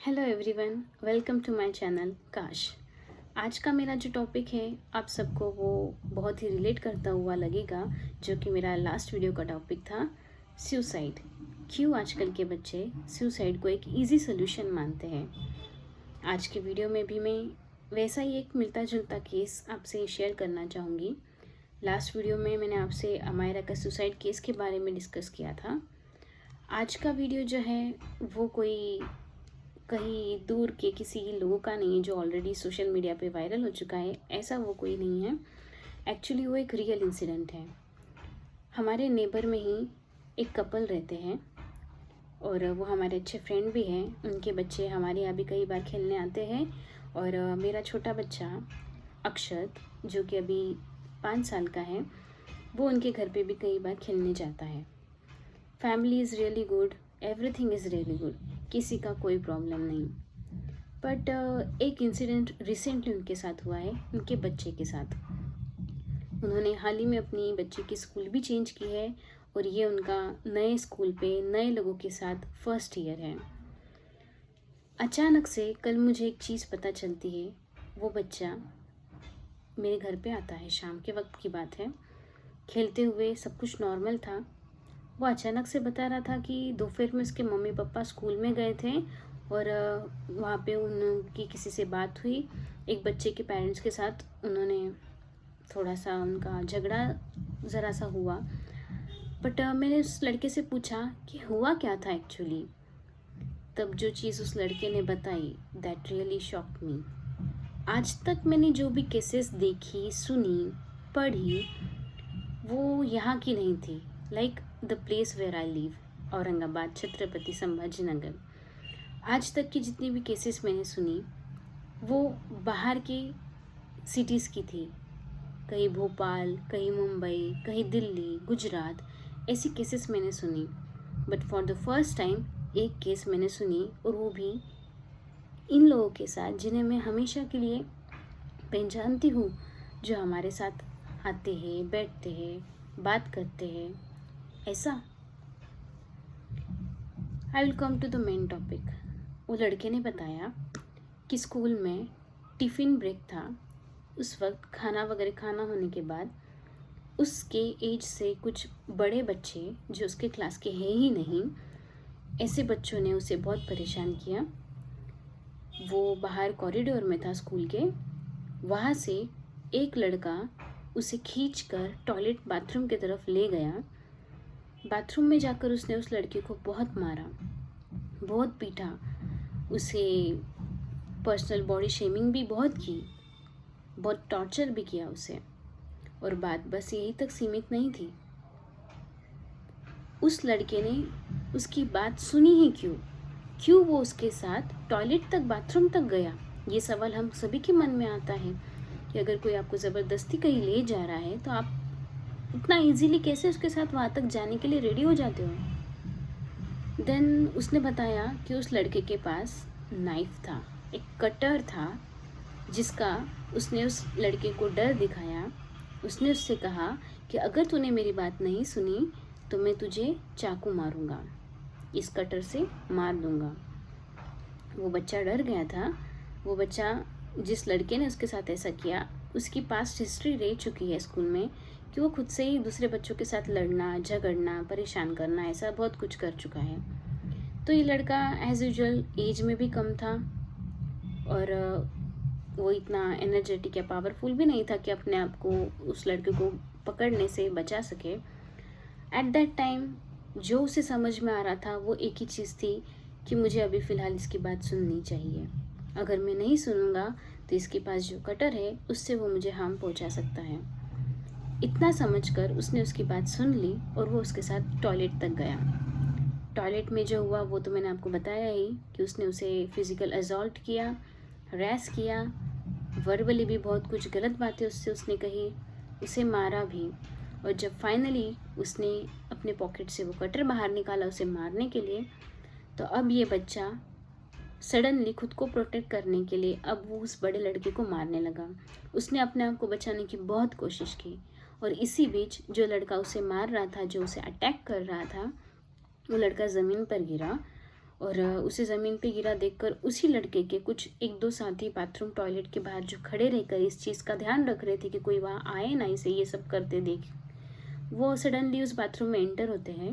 Hello everyone, welcome to my channel Kaash. आज का मेरा जो टॉपिक है आप सबको वो बहुत ही रिलेट करता हुआ लगेगा, जो कि मेरा लास्ट वीडियो का टॉपिक था सुसाइड। क्यों आजकल के बच्चे सुसाइड को एक इजी सोल्यूशन मानते हैं। आज के वीडियो में भी मैं वैसा ही एक मिलता जुलता केस आपसे शेयर करना चाहूँगी। लास्ट वीडियो में मैंने आपसे अमायरा का सुसाइड केस के बारे में डिस्कस किया था। आज का वीडियो जो है वो कोई कहीं दूर के किसी लोगों का नहीं है जो ऑलरेडी सोशल मीडिया पे वायरल हो चुका है, ऐसा वो कोई नहीं है। एक्चुअली वो एक रियल इंसिडेंट है। हमारे नेबर में ही एक कपल रहते हैं और वो हमारे अच्छे फ्रेंड भी हैं। उनके बच्चे हमारे यहाँ भी कई बार खेलने आते हैं और मेरा छोटा बच्चा अक्षत, जो कि अभी 5 साल का है, वो उनके घर पे भी कई बार खेलने जाता है। Family is really good, everything is really good, किसी का कोई प्रॉब्लम नहीं। बट एक इंसिडेंट रिसेंटली उनके साथ हुआ है, उनके बच्चे के साथ। उन्होंने हाल ही में अपनी बच्ची की स्कूल भी चेंज की है और ये उनका नए स्कूल पे नए लोगों के साथ फर्स्ट ईयर है। अचानक से कल मुझे एक चीज़ पता चलती है। वो बच्चा मेरे घर पे आता है, शाम के वक्त की बात है। खेलते हुए सब कुछ नॉर्मल था। वो अचानक से बता रहा था कि दोपहर में उसके मम्मी पापा स्कूल में गए थे और वहाँ पे उनकी किसी से बात हुई। एक बच्चे के पेरेंट्स के साथ उन्होंने थोड़ा सा उनका झगड़ा ज़रा सा हुआ। बट मैंने उस लड़के से पूछा कि हुआ क्या था एक्चुअली। तब जो चीज़ उस लड़के ने बताई, दैट रियली शॉक्ड मी। आज तक मैंने जो भी केसेस देखी, सुनी, पढ़ी, वो यहाँ की नहीं थी। Like the place where I live, Aurangabad, Chhatrapati Sambhaji Nagar. आज तक की जितनी भी केसेस मैंने सुनी वो बाहर के सिटीज़ की थी। कहीं भोपाल, कहीं मुंबई, कहीं दिल्ली, गुजरात, ऐसी केसेस मैंने सुनी। But for the first time एक केस मैंने सुनी, और वो भी इन लोगों के साथ जिन्हें मैं हमेशा के लिए पहचानती हूँ, जो हमारे साथ आते हैं, बैठते हैं, बात करते हैं। ऐसा I will come to the main topic. वो लड़के ने बताया कि स्कूल में टिफ़िन ब्रेक था। उस वक्त खाना वगैरह खाना होने के बाद उसके एज से कुछ बड़े बच्चे, जो उसके क्लास के हैं ही नहीं, ऐसे बच्चों ने उसे बहुत परेशान किया। वो बाहर कॉरिडोर में था स्कूल के, वहाँ से एक लड़का उसे खींचकर टॉयलेट बाथरूम की तरफ ले गया। बाथरूम में जाकर उसने उस लड़के को बहुत मारा, बहुत पीटा, उसे पर्सनल बॉडी शेमिंग भी बहुत की, बहुत टॉर्चर भी किया उसे। और बात बस यही तक सीमित नहीं थी। उस लड़के ने उसकी बात सुनी ही क्यों वो उसके साथ टॉयलेट तक, बाथरूम तक गया? ये सवाल हम सभी के मन में आता है कि अगर कोई आपको ज़बरदस्ती कहीं ले जा रहा है तो आप इतना इजीली कैसे उसके साथ वहाँ तक जाने के लिए रेडी हो जाते हो। देन उसने बताया कि उस लड़के के पास नाइफ था, एक कटर था, जिसका उसने उस लड़के को डर दिखाया। उसने उससे कहा कि अगर तूने मेरी बात नहीं सुनी तो मैं तुझे चाकू मारूंगा, इस कटर से मार दूंगा। वो बच्चा डर गया था। वो बच्चा, जिस लड़के ने उसके साथ ऐसा किया, उसकी पास्ट हिस्ट्री रह चुकी है स्कूल में कि वो खुद से ही दूसरे बच्चों के साथ लड़ना, झगड़ना, परेशान करना, ऐसा बहुत कुछ कर चुका है। तो ये लड़का एज यूजुअल एज में भी कम था और वो इतना एनर्जेटिक या पावरफुल भी नहीं था कि अपने आप को उस लड़के को पकड़ने से बचा सके। एट दैट टाइम जो उसे समझ में आ रहा था वो एक ही चीज़ थी कि मुझे अभी फ़िलहाल इसकी बात सुननी चाहिए। अगर मैं नहीं सुनूंगा तो इसके पास जो कटर है उससे वो मुझे हार्म पहुंचा सकता है। इतना समझकर उसने उसकी बात सुन ली और वो उसके साथ टॉयलेट तक गया। टॉयलेट में जो हुआ वो तो मैंने आपको बताया ही कि उसने उसे फिज़िकल असॉल्ट किया, हरास किया, वर्बली भी बहुत कुछ गलत बातें उसने कही, उसे मारा भी। और जब फाइनली उसने अपने पॉकेट से वो कटर बाहर निकाला उसे मारने के लिए, तो अब ये बच्चा सडनली खुद को प्रोटेक्ट करने के लिए अब वो उस बड़े लड़के को मारने लगा। उसने अपने आप को बचाने की बहुत कोशिश की और इसी बीच जो लड़का उसे मार रहा था, जो उसे अटैक कर रहा था, वो लड़का ज़मीन पर गिरा और उसे ज़मीन पे गिरा देखकर उसी लड़के के कुछ एक दो साथी बाथरूम टॉयलेट के बाहर जो खड़े रहकर इस चीज़ का ध्यान रख रहे थे कि कोई वहाँ आए ना इसे ये सब करते देख, वो सडनली उस बाथरूम में एंटर होते हैं।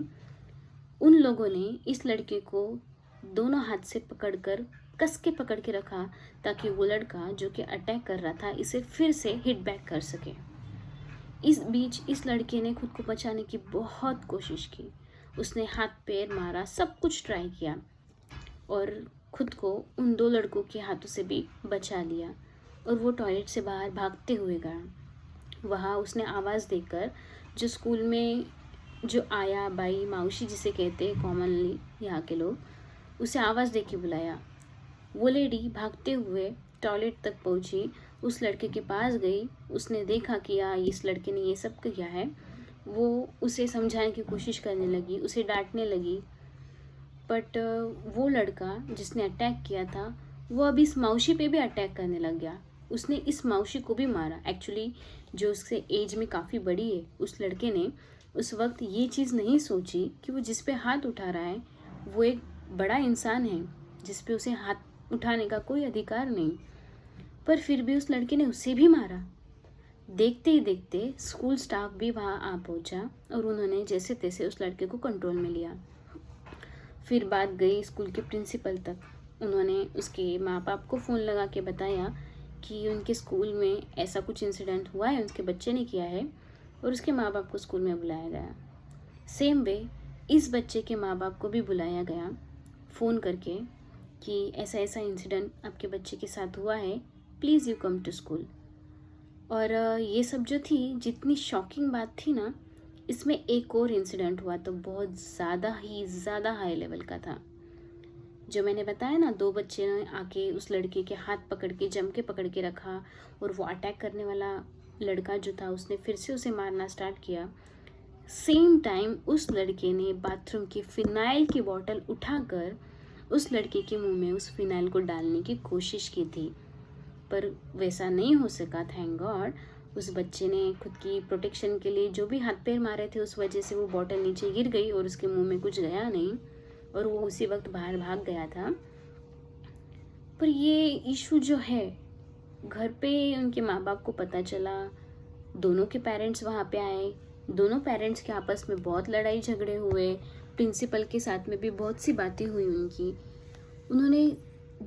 उन लोगों ने इस लड़के को दोनों हाथ से पकड़कर कस के पकड़ के रखा ताकि वो लड़का जो कि अटैक कर रहा था इसे फिर से हिट बैक कर सके। इस बीच इस लड़के ने खुद को बचाने की बहुत कोशिश की। उसने हाथ पैर मारा, सब कुछ ट्राई किया और खुद को उन दो लड़कों के हाथों से भी बचा लिया और वो टॉयलेट से बाहर भागते हुए गया। वहाँ उसने आवाज़ देकर जो स्कूल में जो आया बाई माउशी जिसे कहते हैं कॉमनली यहाँ के लोग, उसे आवाज़ दे के बुलाया। वो लेडी भागते हुए टॉयलेट तक पहुंची, उस लड़के के पास गई। उसने देखा कि इस लड़के ने ये सब किया है। वो उसे समझाने की कोशिश करने लगी, उसे डांटने लगी। बट वो लड़का जिसने अटैक किया था वो अब इस माउशी पे भी अटैक करने लग गया। उसने इस माउशी को भी मारा। एक्चुअली जो उससे एज में काफ़ी बड़ी है, उस लड़के ने उस वक्त ये चीज़ नहीं सोची कि वो जिस पे हाथ उठा रहा है वो एक बड़ा इंसान है जिस पे उसे हाथ उठाने का कोई अधिकार नहीं। पर फिर भी उस लड़के ने उसे भी मारा। देखते ही देखते स्कूल स्टाफ भी वहाँ आ पहुँचा और उन्होंने जैसे तैसे उस लड़के को कंट्रोल में लिया। फिर बात गई स्कूल के प्रिंसिपल तक। उन्होंने उसके माँ बाप को फ़ोन लगा के बताया कि उनके स्कूल में ऐसा कुछ इंसिडेंट हुआ है, उसके बच्चे ने किया है और उसके माँ बाप को स्कूल में बुलाया गया। सेम वे इस बच्चे के माँ बाप को भी बुलाया गया फ़ोन करके कि ऐसा ऐसा इंसिडेंट आपके बच्चे के साथ हुआ है, please you come to school. और ये सब जो थी, जितनी शॉकिंग बात थी ना, इसमें एक और इंसिडेंट हुआ तो बहुत ज़्यादा हाई लेवल का था। जो मैंने बताया ना, दो बच्चे ने आके उस लड़के के हाथ पकड़ के जम के पकड़ के रखा और वो अटैक करने वाला लड़का जो था उसने फिर से उसे मारना स्टार्ट किया। सेम टाइम उस लड़के ने बाथरूम की फिनाइल की बोतल उठाकर उस लड़के के मुंह में उस फिनाइल को डालने की कोशिश की थी, पर वैसा नहीं हो सका, थैंक गॉड। उस बच्चे ने खुद की प्रोटेक्शन के लिए जो भी हाथ पैर मारे थे उस वजह से वो बोतल नीचे गिर गई और उसके मुंह में कुछ गया नहीं और वो उसी वक्त बाहर भाग गया था। पर ये इशू जो है घर पे उनके माँ बाप को पता चला, दोनों के पेरेंट्स वहाँ पे आए, दोनों पेरेंट्स के आपस में बहुत लड़ाई झगड़े हुए, प्रिंसिपल के साथ में भी बहुत सी बातें हुई उनकी। उन्होंने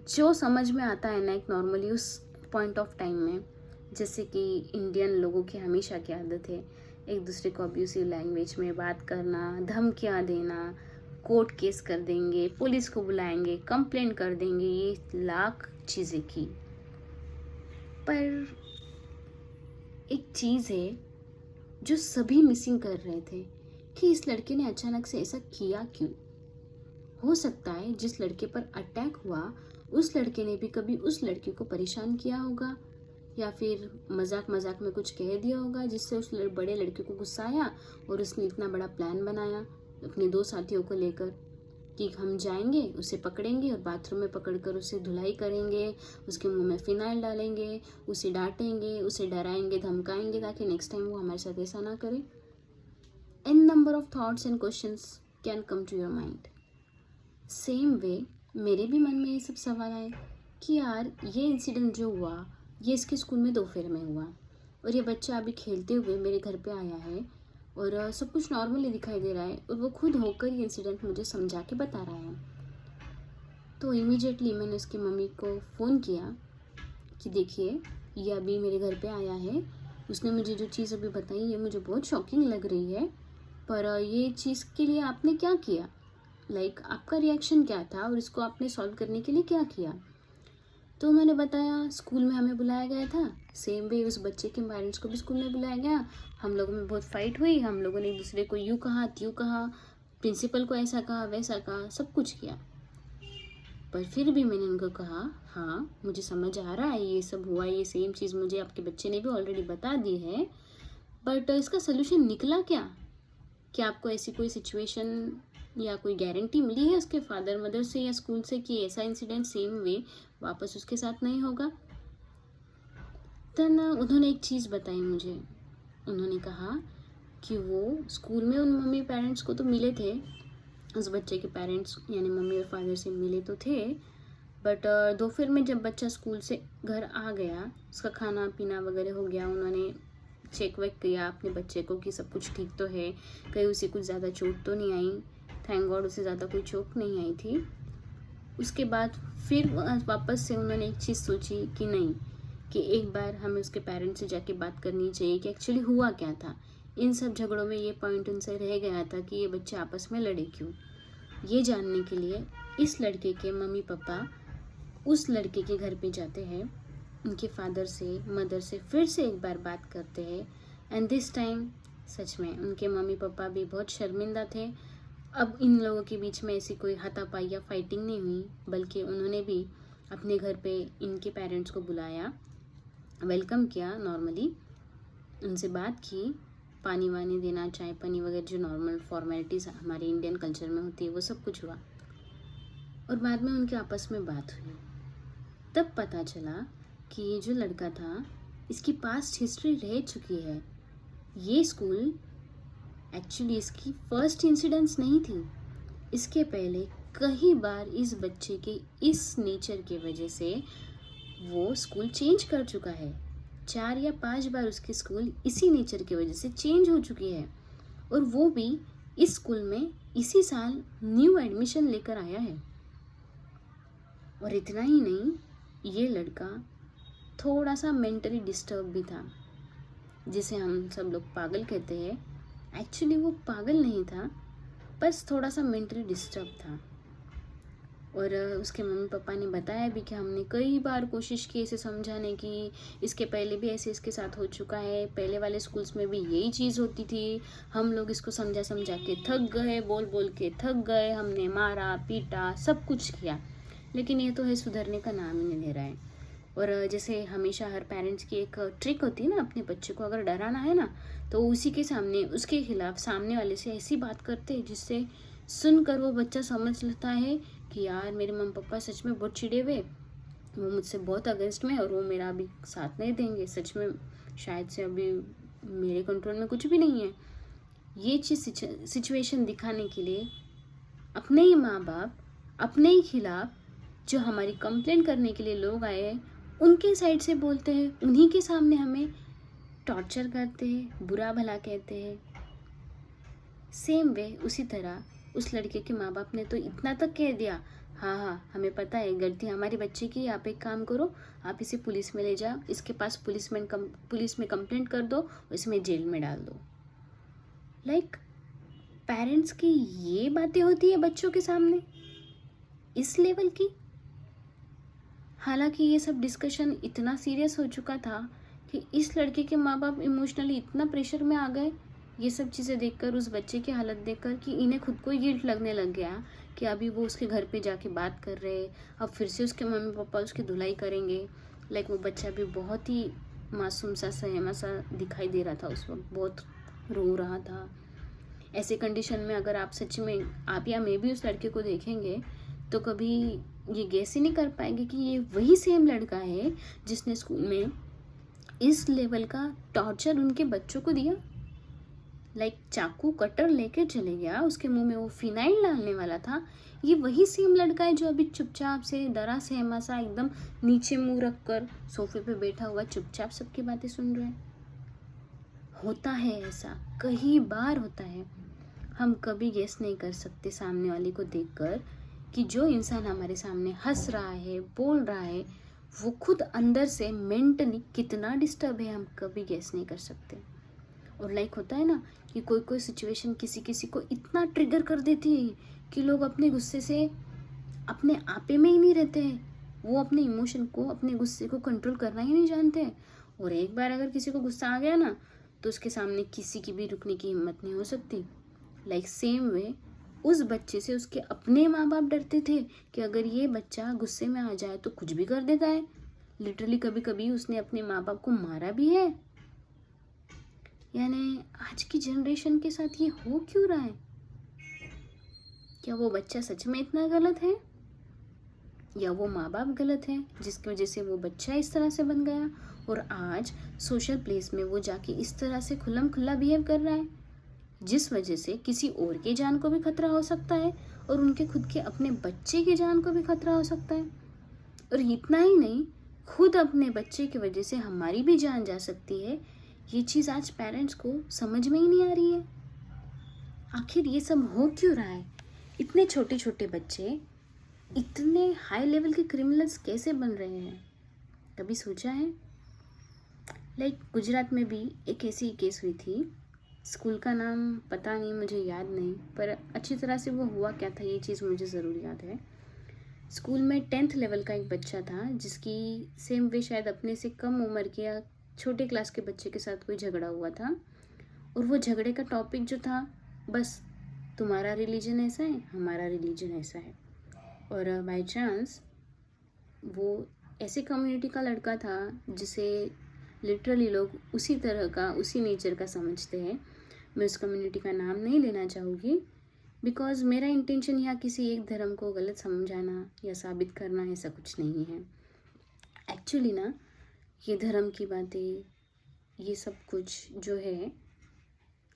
जो समझ में आता है ना एक नॉर्मली उस पॉइंट ऑफ टाइम में, जैसे कि इंडियन लोगों की हमेशा की आदत है एक दूसरे को अब्यूसिव लैंग्वेज में बात करना, धमकियाँ देना, कोर्ट केस कर देंगे, पुलिस को बुलाएंगे, कंप्लेंट कर देंगे, ये लाख चीज़ें की। पर एक चीज़ है जो सभी मिसिंग कर रहे थे कि इस लड़के ने अचानक से ऐसा किया क्यों। हो सकता है जिस लड़के पर अटैक हुआ उस लड़के ने भी कभी उस लड़के को परेशान किया होगा या फिर मजाक मजाक में कुछ कह दिया होगा जिससे उस बड़े लड़के को गुस्सा आया और उसने इतना बड़ा प्लान बनाया अपने दो साथियों को लेकर कि हम जाएंगे, उसे पकड़ेंगे और बाथरूम में पकड़कर उसे धुलाई करेंगे, उसके मुंह में फिनाइल डालेंगे, उसे डांटेंगे, उसे डराएंगे, धमकाएंगे ताकि नेक्स्ट टाइम वो हमारे साथ ऐसा ना करे। An number of thoughts and questions can come to your mind. Same way मेरे भी मन में ये सब सवाल आए कि यार ये इंसिडेंट जो हुआ ये इसके स्कूल में दोपहर में हुआ और ये बच्चा अभी खेलते हुए मेरे घर पे आया है और सब कुछ नॉर्मली दिखाई दे रहा है और वो खुद होकर ये इंसिडेंट मुझे समझा के बता रहा है। तो इमीडिएटली मैंने उसकी मम्मी को फ़ोन किया कि देखिए ये अभी मेरे घर पे आया है, उसने मुझे जो चीज़ अभी बताई ये मुझे बहुत शॉकिंग लग रही है, पर ये चीज़ के लिए आपने क्या किया, लाइक आपका रिएक्शन क्या था और इसको आपने सॉल्व करने के लिए क्या किया। तो मैंने बताया स्कूल में हमें बुलाया गया था, सेम वे उस बच्चे के पेरेंट्स को भी स्कूल में बुलाया गया, हम लोगों में बहुत फाइट हुई, हम लोगों ने एक दूसरे को यूँ कहा त्यों कहा, प्रिंसिपल को ऐसा कहा वैसा कहा, सब कुछ किया। पर फिर भी मैंने उनको कहा हाँ मुझे समझ आ रहा है ये सब हुआ, ये सेम चीज़ मुझे आपके बच्चे ने भी ऑलरेडी बता दी है, बट इसका सलूशन निकला क्या आपको ऐसी कोई सिचुएशन या कोई गारंटी मिली है उसके फादर मदर से या स्कूल से कि ऐसा इंसिडेंट सेम वे वापस उसके साथ नहीं होगा। तब उन्होंने एक चीज़ बताई मुझे, उन्होंने कहा कि वो स्कूल में उन मम्मी पेरेंट्स को तो मिले थे उस बच्चे के पेरेंट्स यानी मम्मी और फादर से मिले तो थे, बट दोपहर में जब बच्चा स्कूल से घर आ गया, उसका खाना पीना वगैरह हो गया, उन्होंने चेक वेक किया अपने बच्चे को कि सब कुछ ठीक तो है, कहीं उसे कुछ ज़्यादा चोट तो नहीं आई। थैंक गॉड उसे ज़्यादा कोई चोट नहीं आई थी। उसके बाद फिर वापस से उन्होंने एक चीज़ सोची कि नहीं, कि एक बार हमें उसके पेरेंट्स से जाके बात करनी चाहिए कि एक्चुअली हुआ क्या था। इन सब झगड़ों में ये पॉइंट उनसे रह गया था कि ये बच्चे आपस में लड़े क्यों। ये जानने के लिए इस लड़के के मम्मी पापा उस लड़के के घर पे जाते हैं, उनके फादर से मदर से फिर से एक बार बात करते हैं। एंड दिस टाइम सच में उनके मम्मी पापा भी बहुत शर्मिंदा थे। अब इन लोगों के बीच में ऐसी कोई हाथापाई या फाइटिंग नहीं हुई, बल्कि उन्होंने भी अपने घर पे इनके पेरेंट्स को बुलाया, वेलकम किया, नॉर्मली उनसे बात की, पानी वानी देना, चाय पानी वगैरह जो नॉर्मल फॉर्मेलिटीज़ हमारे इंडियन कल्चर में होती है वो सब कुछ हुआ। और बाद में उनके आपस में बात हुई। तब पता चला कि ये जो लड़का था इसकी पास्ट हिस्ट्री रह चुकी है। ये स्कूल एक्चुअली इसकी फर्स्ट इंसिडेंस नहीं थी। इसके पहले कई बार इस बच्चे के इस नेचर की वजह से वो स्कूल चेंज कर चुका है। 4 या 5 बार उसकी स्कूल इसी नेचर की वजह से चेंज हो चुकी है, और वो भी इस स्कूल में इसी साल न्यू एडमिशन लेकर आया है। और इतना ही नहीं, ये लड़का थोड़ा सा मेंटली डिस्टर्ब भी था, जिसे हम सब लोग पागल कहते हैं। एक्चुअली वो पागल नहीं था, बस थोड़ा सा मेंटली डिस्टर्ब था। और उसके मम्मी पापा ने बताया भी कि हमने कई बार कोशिश की इसे समझाने की, इसके पहले भी ऐसे इसके साथ हो चुका है, पहले वाले स्कूल्स में भी यही चीज़ होती थी, हम लोग इसको समझा समझा के थक गए, बोल बोल के थक गए, हमने मारा पीटा सब कुछ किया, लेकिन ये तो है सुधरने का नाम ही नहीं ले रहा है। और जैसे हमेशा हर पेरेंट्स की एक ट्रिक होती है ना, अपने बच्चे को अगर डराना है ना, तो उसी के सामने उसके खिलाफ सामने वाले से ऐसी बात करते हैं जिससे सुनकर वो बच्चा समझ लेता है कि यार मेरे मम्मी पापा सच में बहुत चिड़े हुए, वो मुझसे बहुत अगेंस्ट में, और वो मेरा अभी साथ नहीं देंगे, सच में शायद से अभी मेरे कंट्रोल में कुछ भी नहीं है। ये चीज़ सिचुएशन दिखाने के लिए अपने ही माँ बाप अपने ही खिलाफ जो हमारी कंप्लेंट करने के लिए लोग आए हैं उनके साइड से बोलते हैं, उन्हीं के सामने हमें टॉर्चर करते हैं, बुरा भला कहते हैं। सेम वे उसी तरह उस लड़के के माँ बाप ने तो इतना तक कह दिया, हाँ हाँ हमें पता है गलती हमारे बच्चे की, आप एक काम करो, आप इसे पुलिस में ले जाओ, इसके पास पुलिस में कंप्लेंट कर दो, इसमें जेल में डाल दो। लाइक पेरेंट्स की ये बातें होती है बच्चों के सामने इस लेवल की। हालांकि ये सब डिस्कशन इतना सीरियस हो चुका था कि इस लड़के के माँ बाप इमोशनली इतना प्रेशर में आ गए, ये सब चीज़ें देखकर, उस बच्चे की हालत देखकर, कि इन्हें खुद को गिल्ट लगने लग गया कि अभी वो उसके घर पे जाके बात कर रहे, अब फिर से उसके मम्मी पापा उसकी धुलाई करेंगे। लाइक वो बच्चा भी बहुत ही मासूम सा सहमा सा दिखाई दे रहा था, उस वक्त बहुत रो रहा था। ऐसे कंडीशन में अगर आप सच में आप या मैं भी उस लड़के को देखेंगे तो कभी ये गेस ही नहीं कर पाएंगे कि ये वही सेम लड़का है जिसने स्कूल में इस लेवल का टॉर्चर उनके बच्चों को दिया। लाइक चाकू कटर लेके चले गया, उसके मुंह में वो फिनाइल डालने वाला था। ये वही सेम लड़का है जो अभी चुपचाप से डरा सहमा सा एकदम नीचे मुंह रख कर सोफे पे बैठा हुआ चुपचाप सबकी बातें सुन रहा है। होता है ऐसा, कई बार होता है। हम कभी गेस नहीं कर सकते सामने वाले को देखकर कि जो इंसान हमारे सामने हंस रहा है, बोल रहा है, वो खुद अंदर से मेंटली कितना डिस्टर्ब है, हम कभी गेस नहीं कर सकते। और लाइक होता है ना कि कोई कोई सिचुएशन किसी किसी को इतना ट्रिगर कर देती है कि लोग अपने गुस्से से अपने आपे में ही नहीं रहते हैं, वो अपने इमोशन को, अपने गुस्से को कंट्रोल करना ही नहीं जानते हैं। और एक बार अगर किसी को गुस्सा आ गया ना, तो उसके सामने किसी की भी रुकने की हिम्मत नहीं हो सकती। लाइक सेम वे उस बच्चे से उसके अपने माँ बाप डरते थे कि अगर ये बच्चा गुस्से में आ जाए तो कुछ भी कर देता है। लिटरली कभी कभी उसने अपने माँ बाप को मारा भी है। यानी आज की जनरेशन के साथ ये हो क्यों रहा है? क्या वो बच्चा सच में इतना गलत है, या वो माँ बाप गलत है जिसकी वजह से वो बच्चा इस तरह से बन गया और आज सोशल प्लेस में वो जाके इस तरह से खुल्लम खुल्ला बिहेव कर रहा है? जिस वजह से किसी और की जान को भी खतरा हो सकता है और उनके खुद के अपने बच्चे की जान को भी खतरा हो सकता है। और इतना ही नहीं, खुद अपने बच्चे की वजह से हमारी भी जान जा सकती है। ये चीज़ आज पेरेंट्स को समझ में ही नहीं आ रही है। आखिर ये सब हो क्यों रहा है? इतने छोटे छोटे बच्चे इतने हाई लेवल के क्रिमिनल्स कैसे बन रहे हैं? कभी सोचा है? गुजरात में भी एक ऐसी केस हुई थी। स्कूल का नाम पता नहीं, मुझे याद नहीं, पर अच्छी तरह से वो हुआ क्या था ये चीज़ मुझे ज़रूर याद है। स्कूल में 10th लेवल का एक बच्चा था जिसकी सेम वे शायद अपने से कम उम्र के या छोटे क्लास के बच्चे के साथ कोई झगड़ा हुआ था। और वो झगड़े का टॉपिक जो था, बस तुम्हारा रिलीजन ऐसा है, हमारा रिलीजन ऐसा है। और बाय चांस वो ऐसे कम्युनिटी का लड़का था जिसे लिटरली लोग उसी तरह का, उसी नेचर का समझते हैं। मैं उस कम्युनिटी का नाम नहीं लेना चाहूँगी, बिकॉज़ मेरा इंटेंशन यहाँ किसी एक धर्म को गलत समझाना या साबित करना ऐसा कुछ नहीं है। एक्चुअली ना, ये धर्म की बातें, ये सब कुछ जो है,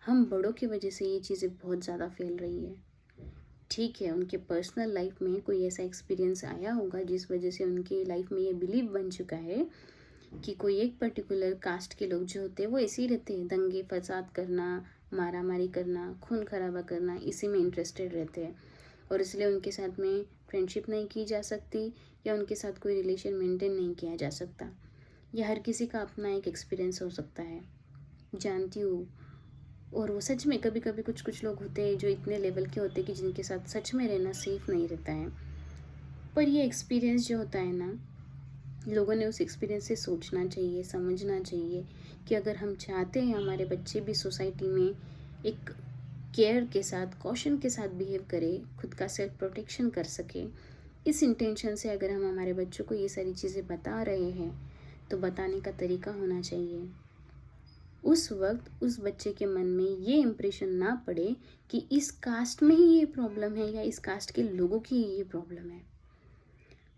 हम बड़ों की वजह से ये चीज़ें बहुत ज़्यादा फैल रही है। ठीक है, उनके पर्सनल लाइफ में कोई ऐसा एक्सपीरियंस आया होगा जिस वजह से उनके लाइफ में ये बिलीव बन चुका है कि कोई एक पर्टिकुलर कास्ट के लोग जो होते हैं वो ऐसे ही रहते हैं, दंगे फसाद करना, मारा मारी करना, खून खराबा करना, इसी में इंटरेस्टेड रहते हैं। और इसलिए उनके साथ में फ्रेंडशिप नहीं की जा सकती या उनके साथ कोई रिलेशन मेंटेन नहीं किया जा सकता। यह हर किसी का अपना एक एक्सपीरियंस हो सकता है, जानती हूँ। और वो सच में कभी कभी कुछ कुछ लोग होते हैं जो इतने लेवल के होते हैं कि जिनके साथ सच में रहना सेफ नहीं रहता है। पर ये एक्सपीरियंस जो होता है ना, लोगों ने उस एक्सपीरियंस से सोचना चाहिए, समझना चाहिए कि अगर हम चाहते हैं हमारे बच्चे भी सोसाइटी में एक केयर के साथ, कॉशन के साथ बिहेव करें, खुद का सेल्फ प्रोटेक्शन कर सके, इस इंटेंशन से अगर हम हमारे बच्चों को ये सारी चीज़ें बता रहे हैं तो बताने का तरीका होना चाहिए। उस वक्त उस बच्चे के मन में ये इम्प्रेशन ना पड़े कि इस कास्ट में ही ये प्रॉब्लम है या इस कास्ट के लोगों की ये प्रॉब्लम है।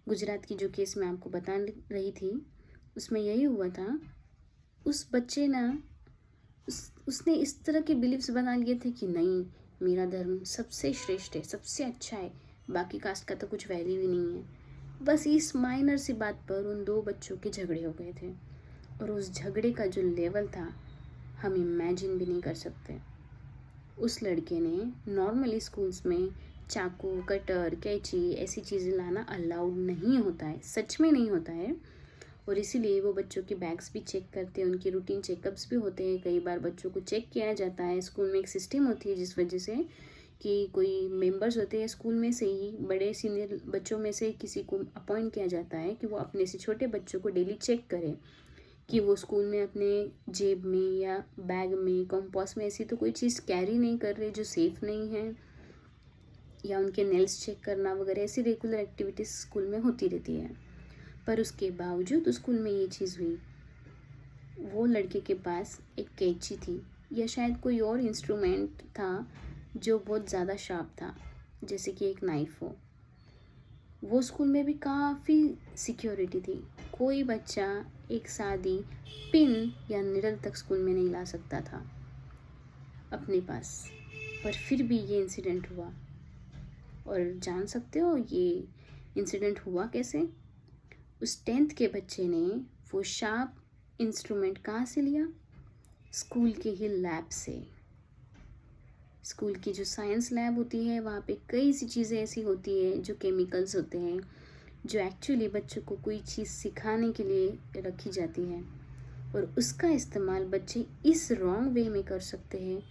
गुजरात की जो केस मैं आपको बता रही थी, उसमें यही हुआ था। उस बच्चे ना, उसने इस तरह के बिलीव्स बना लिए थे कि नहीं, मेरा धर्म सबसे श्रेष्ठ है, सबसे अच्छा है, बाकी कास्ट का तो कुछ वैल्यू ही नहीं है। बस इस माइनर सी बात पर उन दो बच्चों के झगड़े हो गए थे। और उस झगड़े का जो लेवल था, हम इमेजिन भी नहीं कर सकते। उस लड़के ने नॉर्मली स्कूल्स में चाकू, कटर, कैंची ऐसी चीज़ें लाना अलाउड नहीं होता है, सच में नहीं होता है। और इसीलिए वो बच्चों की बैग्स भी चेक करते हैं, उनकी रूटीन चेकअप्स भी होते हैं। कई बार बच्चों को चेक किया जाता है। स्कूल में एक सिस्टम होती है जिस वजह से कि कोई मेंबर्स होते हैं स्कूल में से ही, बड़े सीनियर बच्चों में से किसी को अपॉइंट किया जाता है कि वो अपने से छोटे बच्चों को डेली चेक करे कि वो स्कूल में अपने जेब में या बैग में, कंपास में ऐसी तो कोई चीज़ कैरी नहीं कर रहे जो सेफ़ नहीं है, या उनके नेल्स चेक करना वगैरह, ऐसी रेगुलर एक्टिविटीज़ स्कूल में होती रहती है। पर उसके बावजूद स्कूल में ये चीज़ हुई। वो लड़के के पास एक कैंची थी या शायद कोई और इंस्ट्रूमेंट था जो बहुत ज़्यादा शार्प था, जैसे कि एक नाइफ़ हो। वो स्कूल में भी काफ़ी सिक्योरिटी थी। कोई बच्चा एक सादी पिन या निडल तक स्कूल में नहीं ला सकता था अपने पास। पर फिर भी ये इंसिडेंट हुआ। और जान सकते हो ये इंसिडेंट हुआ कैसे? उस 10th के बच्चे ने वो शार्प इंस्ट्रूमेंट कहाँ से लिया? स्कूल के ही लैब से। स्कूल की जो साइंस लैब होती है, वहाँ पे कई सी चीज़ें ऐसी होती है जो केमिकल्स होते हैं, जो एक्चुअली बच्चों को कोई चीज़ सिखाने के लिए रखी जाती है। और उसका इस्तेमाल बच्चे इस रॉन्ग वे में कर सकते हैं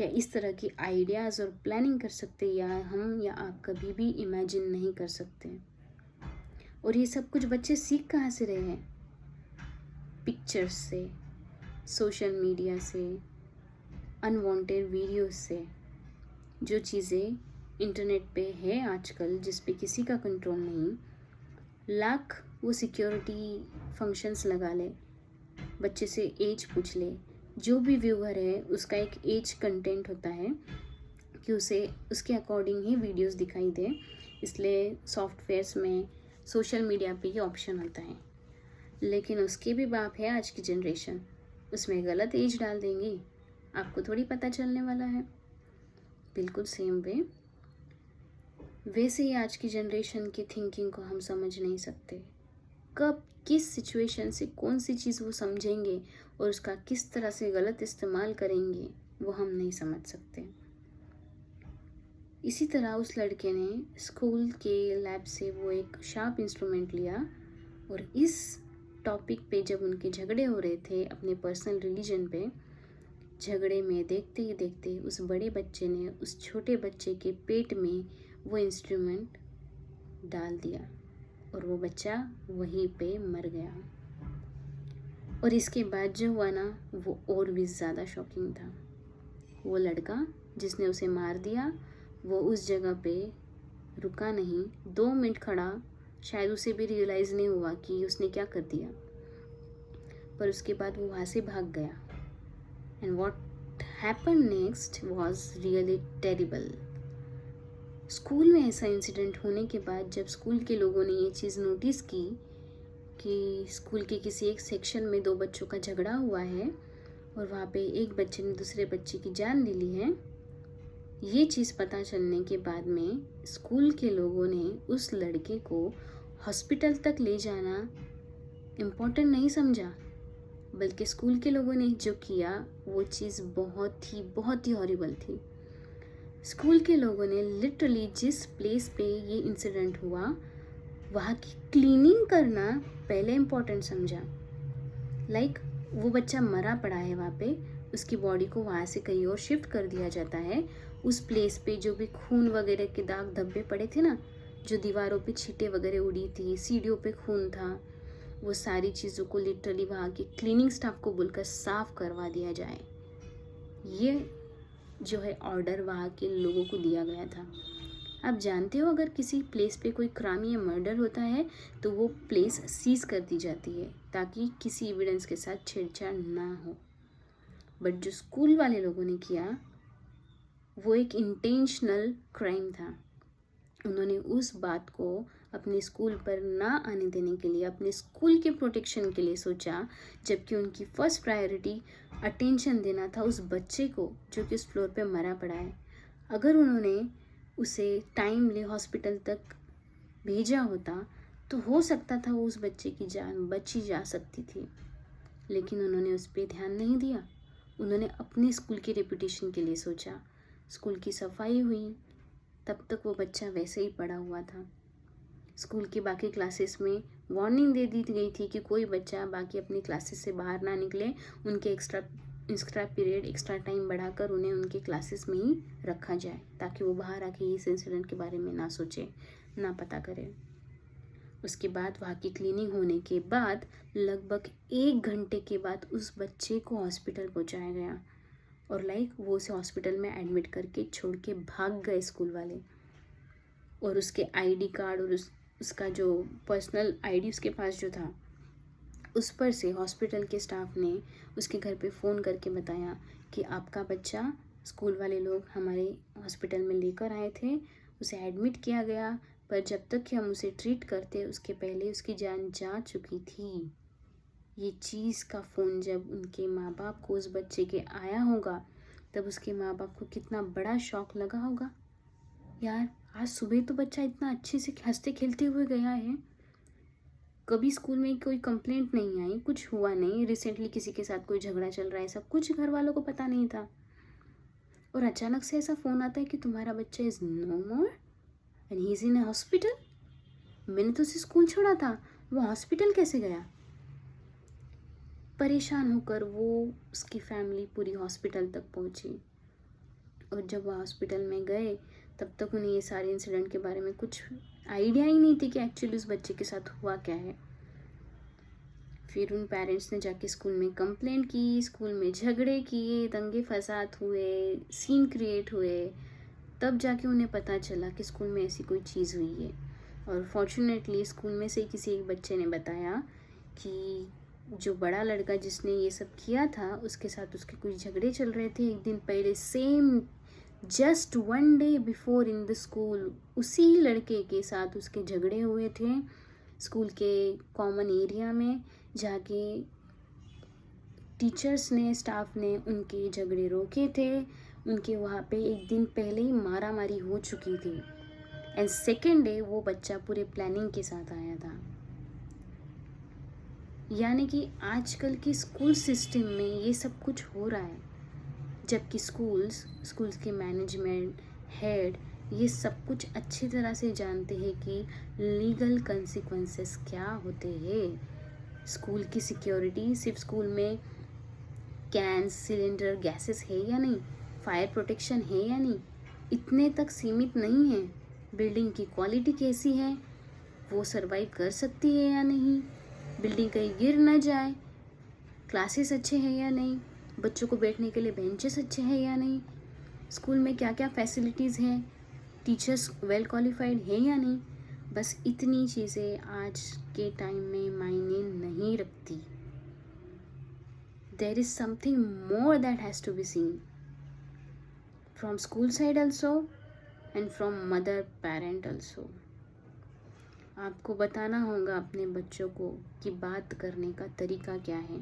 या इस तरह की आइडियाज़ और प्लानिंग कर सकते हैं, या हम या आप कभी भी इमेजिन नहीं कर सकते। और ये सब कुछ बच्चे सीख कहाँ से रहे हैं? पिक्चर्स से, सोशल मीडिया से, अनवांटेड वीडियोस से। जो चीज़ें इंटरनेट पे है आजकल, जिस पे किसी का कंट्रोल नहीं, लाख वो सिक्योरिटी फंक्शंस लगा ले, बच्चे से एज पूछ ले, जो भी व्यूअर है उसका एक एज कंटेंट होता है कि उसे उसके अकॉर्डिंग ही वीडियोस दिखाई दे। इसलिए सॉफ्टवेयर्स में, सोशल मीडिया पे ये ऑप्शन होता है। लेकिन उसके भी बाप है आज की जनरेशन, उसमें गलत एज डाल देंगी, आपको थोड़ी पता चलने वाला है। बिल्कुल सेम वे वैसे ही आज की जनरेशन की थिंकिंग को हम समझ नहीं सकते। कब किस सिचुएशन से कौन सी चीज़ वो समझेंगे और उसका किस तरह से गलत इस्तेमाल करेंगे वो हम नहीं समझ सकते। इसी तरह उस लड़के ने स्कूल के लैब से वो एक शार्प इंस्ट्रूमेंट लिया और इस टॉपिक पे जब उनके झगड़े हो रहे थे अपने पर्सनल रिलीजन पे, झगड़े में देखते ही देखते उस बड़े बच्चे ने उस छोटे बच्चे के पेट में वो इंस्ट्रूमेंट डाल दिया और वो बच्चा वहीं पे मर गया। और इसके बाद जो हुआ ना वो और भी ज़्यादा शॉकिंग था। वो लड़का जिसने उसे मार दिया वो उस जगह पे रुका नहीं, 2 मिनट खड़ा, शायद उसे भी रियलाइज़ नहीं हुआ कि उसने क्या कर दिया, पर उसके बाद वो वहाँ से भाग गया। And what happened next was really terrible. School में ऐसा इंसिडेंट होने के बाद जब स्कूल के लोगों ने ये चीज़ नोटिस की कि स्कूल के किसी एक सेक्शन में 2 बच्चों का झगड़ा हुआ है और वहाँ पे एक बच्चे ने दूसरे बच्चे की जान ले ली है, ये चीज़ पता चलने के बाद में स्कूल के लोगों ने उस लड़के को हॉस्पिटल तक ले जाना इम्पोर्टेंट नहीं समझा, बल्कि स्कूल के लोगों ने जो किया वो चीज़ बहुत ही हॉरिबल थी। स्कूल के लोगों ने लिटरली जिस प्लेस पे ये इंसिडेंट हुआ वहाँ की क्लीनिंग करना पहले इम्पोर्टेंट समझा। लाइक वो बच्चा मरा पड़ा है वहाँ पे, उसकी बॉडी को वहाँ से कहीं और शिफ्ट कर दिया जाता है। उस प्लेस पे जो भी खून वगैरह के दाग धब्बे पड़े थे ना, जो दीवारों पे छींटे वगैरह उड़ी थी, सीढ़ियों पे खून था, वो सारी चीज़ों को लिटरली वहाँ के क्लीनिंग स्टाफ को बोलकर साफ करवा दिया जाए। ये जो है ऑर्डर वहाँ के लोगों को दिया गया था। आप जानते हो अगर किसी प्लेस पे कोई क्राइम या मर्डर होता है तो वो प्लेस सीज कर दी जाती है ताकि किसी एविडेंस के साथ छेड़छाड़ ना हो। बट जो स्कूल वाले लोगों ने किया वो एक इंटेंशनल क्राइम था। उन्होंने उस बात को अपने स्कूल पर ना आने देने के लिए, अपने स्कूल के प्रोटेक्शन के लिए सोचा, जबकि उनकी फर्स्ट प्रायोरिटी अटेंशन देना था उस बच्चे को जो कि उस फ्लोर पे मरा पड़ा है। अगर उन्होंने उसे टाइमली हॉस्पिटल तक भेजा होता तो हो सकता था वो उस बच्चे की जान बची जा सकती थी, लेकिन उन्होंने उस पर ध्यान नहीं दिया। उन्होंने अपने स्कूल की रेपुटेशन के लिए सोचा। स्कूल की सफाई हुई, तब तक वो बच्चा वैसे ही पड़ा हुआ था। स्कूल की बाकी क्लासेस में वार्निंग दे दी गई थी कि कोई बच्चा बाकी अपनी क्लासेस से बाहर ना निकले, उनके एक्स्ट्रा पीरियड, एक्स्ट्रा टाइम बढ़ाकर उन्हें उनके क्लासेस में ही रखा जाए ताकि वो बाहर आके इस इंसिडेंट के बारे में ना सोचे, ना पता करे। उसके बाद वहाँ की क्लीनिंग होने के बाद लगभग 1 घंटे के बाद उस बच्चे को हॉस्पिटल पहुँचाया गया और वो उसे हॉस्पिटल में एडमिट करके छोड़ के भाग गए स्कूल वाले। और उसके आईडी कार्ड और उसका जो पर्सनल आईडी उसके पास जो था, उस पर से हॉस्पिटल के स्टाफ ने उसके घर पे फ़ोन करके बताया कि आपका बच्चा स्कूल वाले लोग हमारे हॉस्पिटल में लेकर आए थे, उसे एडमिट किया गया, पर जब तक कि हम उसे ट्रीट करते उसके पहले उसकी जान जा चुकी थी। ये चीज़ का फ़ोन जब उनके माँ बाप को उस बच्चे के आया होगा तब उसके माँ बाप को कितना बड़ा शॉक लगा होगा। यार, आज सुबह तो बच्चा इतना अच्छे से हंसते खेलते हुए गया है, कभी स्कूल में कोई कंप्लेंट नहीं आई, कुछ हुआ नहीं, रिसेंटली किसी के साथ कोई झगड़ा चल रहा है, सब कुछ घर वालों को पता नहीं था, और अचानक से ऐसा फ़ोन आता है कि तुम्हारा बच्चा is no more and he is in hospital. मैंने तो उसे स्कूल छोड़ा था, वो हॉस्पिटल कैसे गया? परेशान होकर वो उसकी फैमिली पूरी हॉस्पिटल तक पहुंची, और जब वो हॉस्पिटल में गए तब तक उन्हें ये सारे इंसिडेंट के बारे में कुछ आइडिया ही नहीं थी कि एक्चुअली उस बच्चे के साथ हुआ क्या है। फिर उन पेरेंट्स ने जाके स्कूल में कंप्लेंट की, स्कूल में झगड़े किए, दंगे फसाद हुए, सीन क्रिएट हुए, तब जाके उन्हें पता चला कि स्कूल में ऐसी कोई चीज़ हुई है। और फॉर्चुनेटली स्कूल में से किसी एक बच्चे ने बताया कि जो बड़ा लड़का जिसने ये सब किया था उसके साथ उसके कुछ झगड़े चल रहे थे एक दिन पहले, same just 1 day before in the school उसी लड़के के साथ उसके झगड़े हुए थे स्कूल के कॉमन एरिया में, जाके टीचर्स ने, स्टाफ ने उनके झगड़े रोके थे उनके वहाँ पे एक दिन पहले ही मारा मारी हो चुकी थी एंड सेकेंड डे वो बच्चा पूरे प्लानिंग के साथ आया था। यानी कि आजकल की स्कूल सिस्टम में ये सब कुछ हो रहा है, जबकि स्कूल्स के मैनेजमेंट हेड ये सब कुछ अच्छी तरह से जानते हैं कि लीगल कंसिक्वेंसेस क्या होते हैं। स्कूल की सिक्योरिटी सिर्फ स्कूल में कैंस, सिलेंडर, गैसेस है या नहीं, फायर प्रोटेक्शन है या नहीं, इतने तक सीमित नहीं है। बिल्डिंग की क्वालिटी कैसी है, वो सरवाइव कर सकती है या नहीं, बिल्डिंग कहीं गिर ना जाए, क्लासेस अच्छे हैं या नहीं, बच्चों को बैठने के लिए बेंचेस अच्छे हैं या नहीं, स्कूल में क्या क्या फैसिलिटीज़ हैं, टीचर्स वेल क्वालिफाइड हैं या नहीं। बस इतनी चीज़ें आज के टाइम में मायने नहीं रखती। There is something more that has to be seen from school side also and from mother parent also. आपको बताना होगा अपने बच्चों को कि बात करने का तरीका क्या है।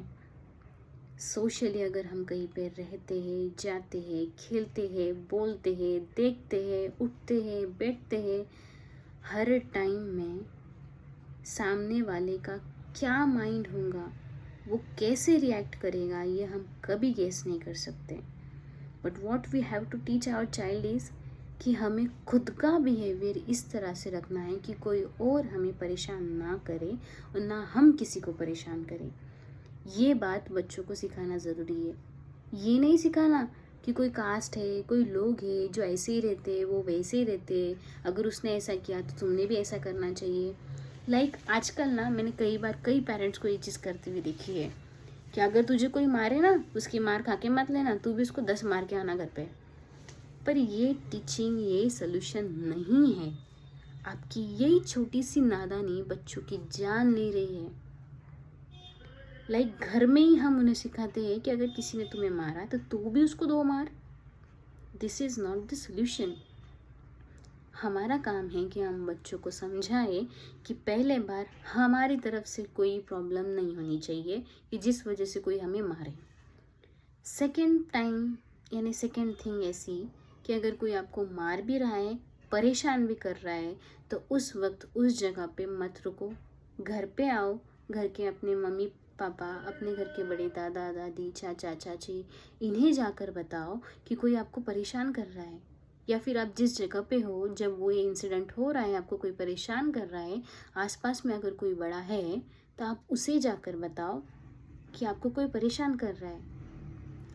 सोशली अगर हम कहीं पे रहते हैं, जाते हैं, खेलते हैं, बोलते हैं, देखते हैं, उठते हैं, बैठते हैं, हर टाइम में सामने वाले का क्या माइंड होगा, वो कैसे रिएक्ट करेगा, ये हम कभी गेस नहीं कर सकते। But what we have to teach our child is कि हमें खुद का बिहेवियर इस तरह से रखना है कि कोई और हमें परेशान ना करे और ना हम किसी को परेशान करें। ये बात बच्चों को सिखाना ज़रूरी है। ये नहीं सिखाना कि कोई कास्ट है, कोई लोग है जो ऐसे ही रहते, वो वैसे ही रहते, अगर उसने ऐसा किया तो तुमने भी ऐसा करना चाहिए। आजकल ना मैंने कई बार कई पेरेंट्स को ये चीज़ करते हुए देखी है कि अगर तुझे कोई मारे ना, उसकी मार खा के मत लेना, तू भी उसको 10 मार के आना घर पे। पर ये टीचिंग, ये सोल्यूशन नहीं है। आपकी यही छोटी सी नादानी बच्चों की जान ले रही है। घर में ही हम उन्हें सिखाते हैं कि अगर किसी ने तुम्हें मारा तो तू भी उसको 2 मार। This is not the solution. हमारा काम है कि हम बच्चों को समझाएं कि पहले बार हमारी तरफ से कोई प्रॉब्लम नहीं होनी चाहिए कि जिस वजह से कोई हमें मारे। सेकेंड टाइम यानी सेकेंड थिंग ऐसी कि अगर कोई आपको मार भी रहा है, परेशान भी कर रहा है, तो उस वक्त उस जगह पे मत रुको, घर पे आओ, घर के अपने मम्मी पापा, अपने घर के बड़े दादा दादी, चाचा चाची, इन्हें जाकर बताओ कि कोई आपको परेशान कर रहा है, या फिर आप जिस जगह पे हो जब वो ये इंसिडेंट हो रहा है, आपको कोई परेशान कर रहा है, आसपास में अगर कोई बड़ा है तो आप उसे जाकर बताओ कि आपको कोई परेशान कर रहा है।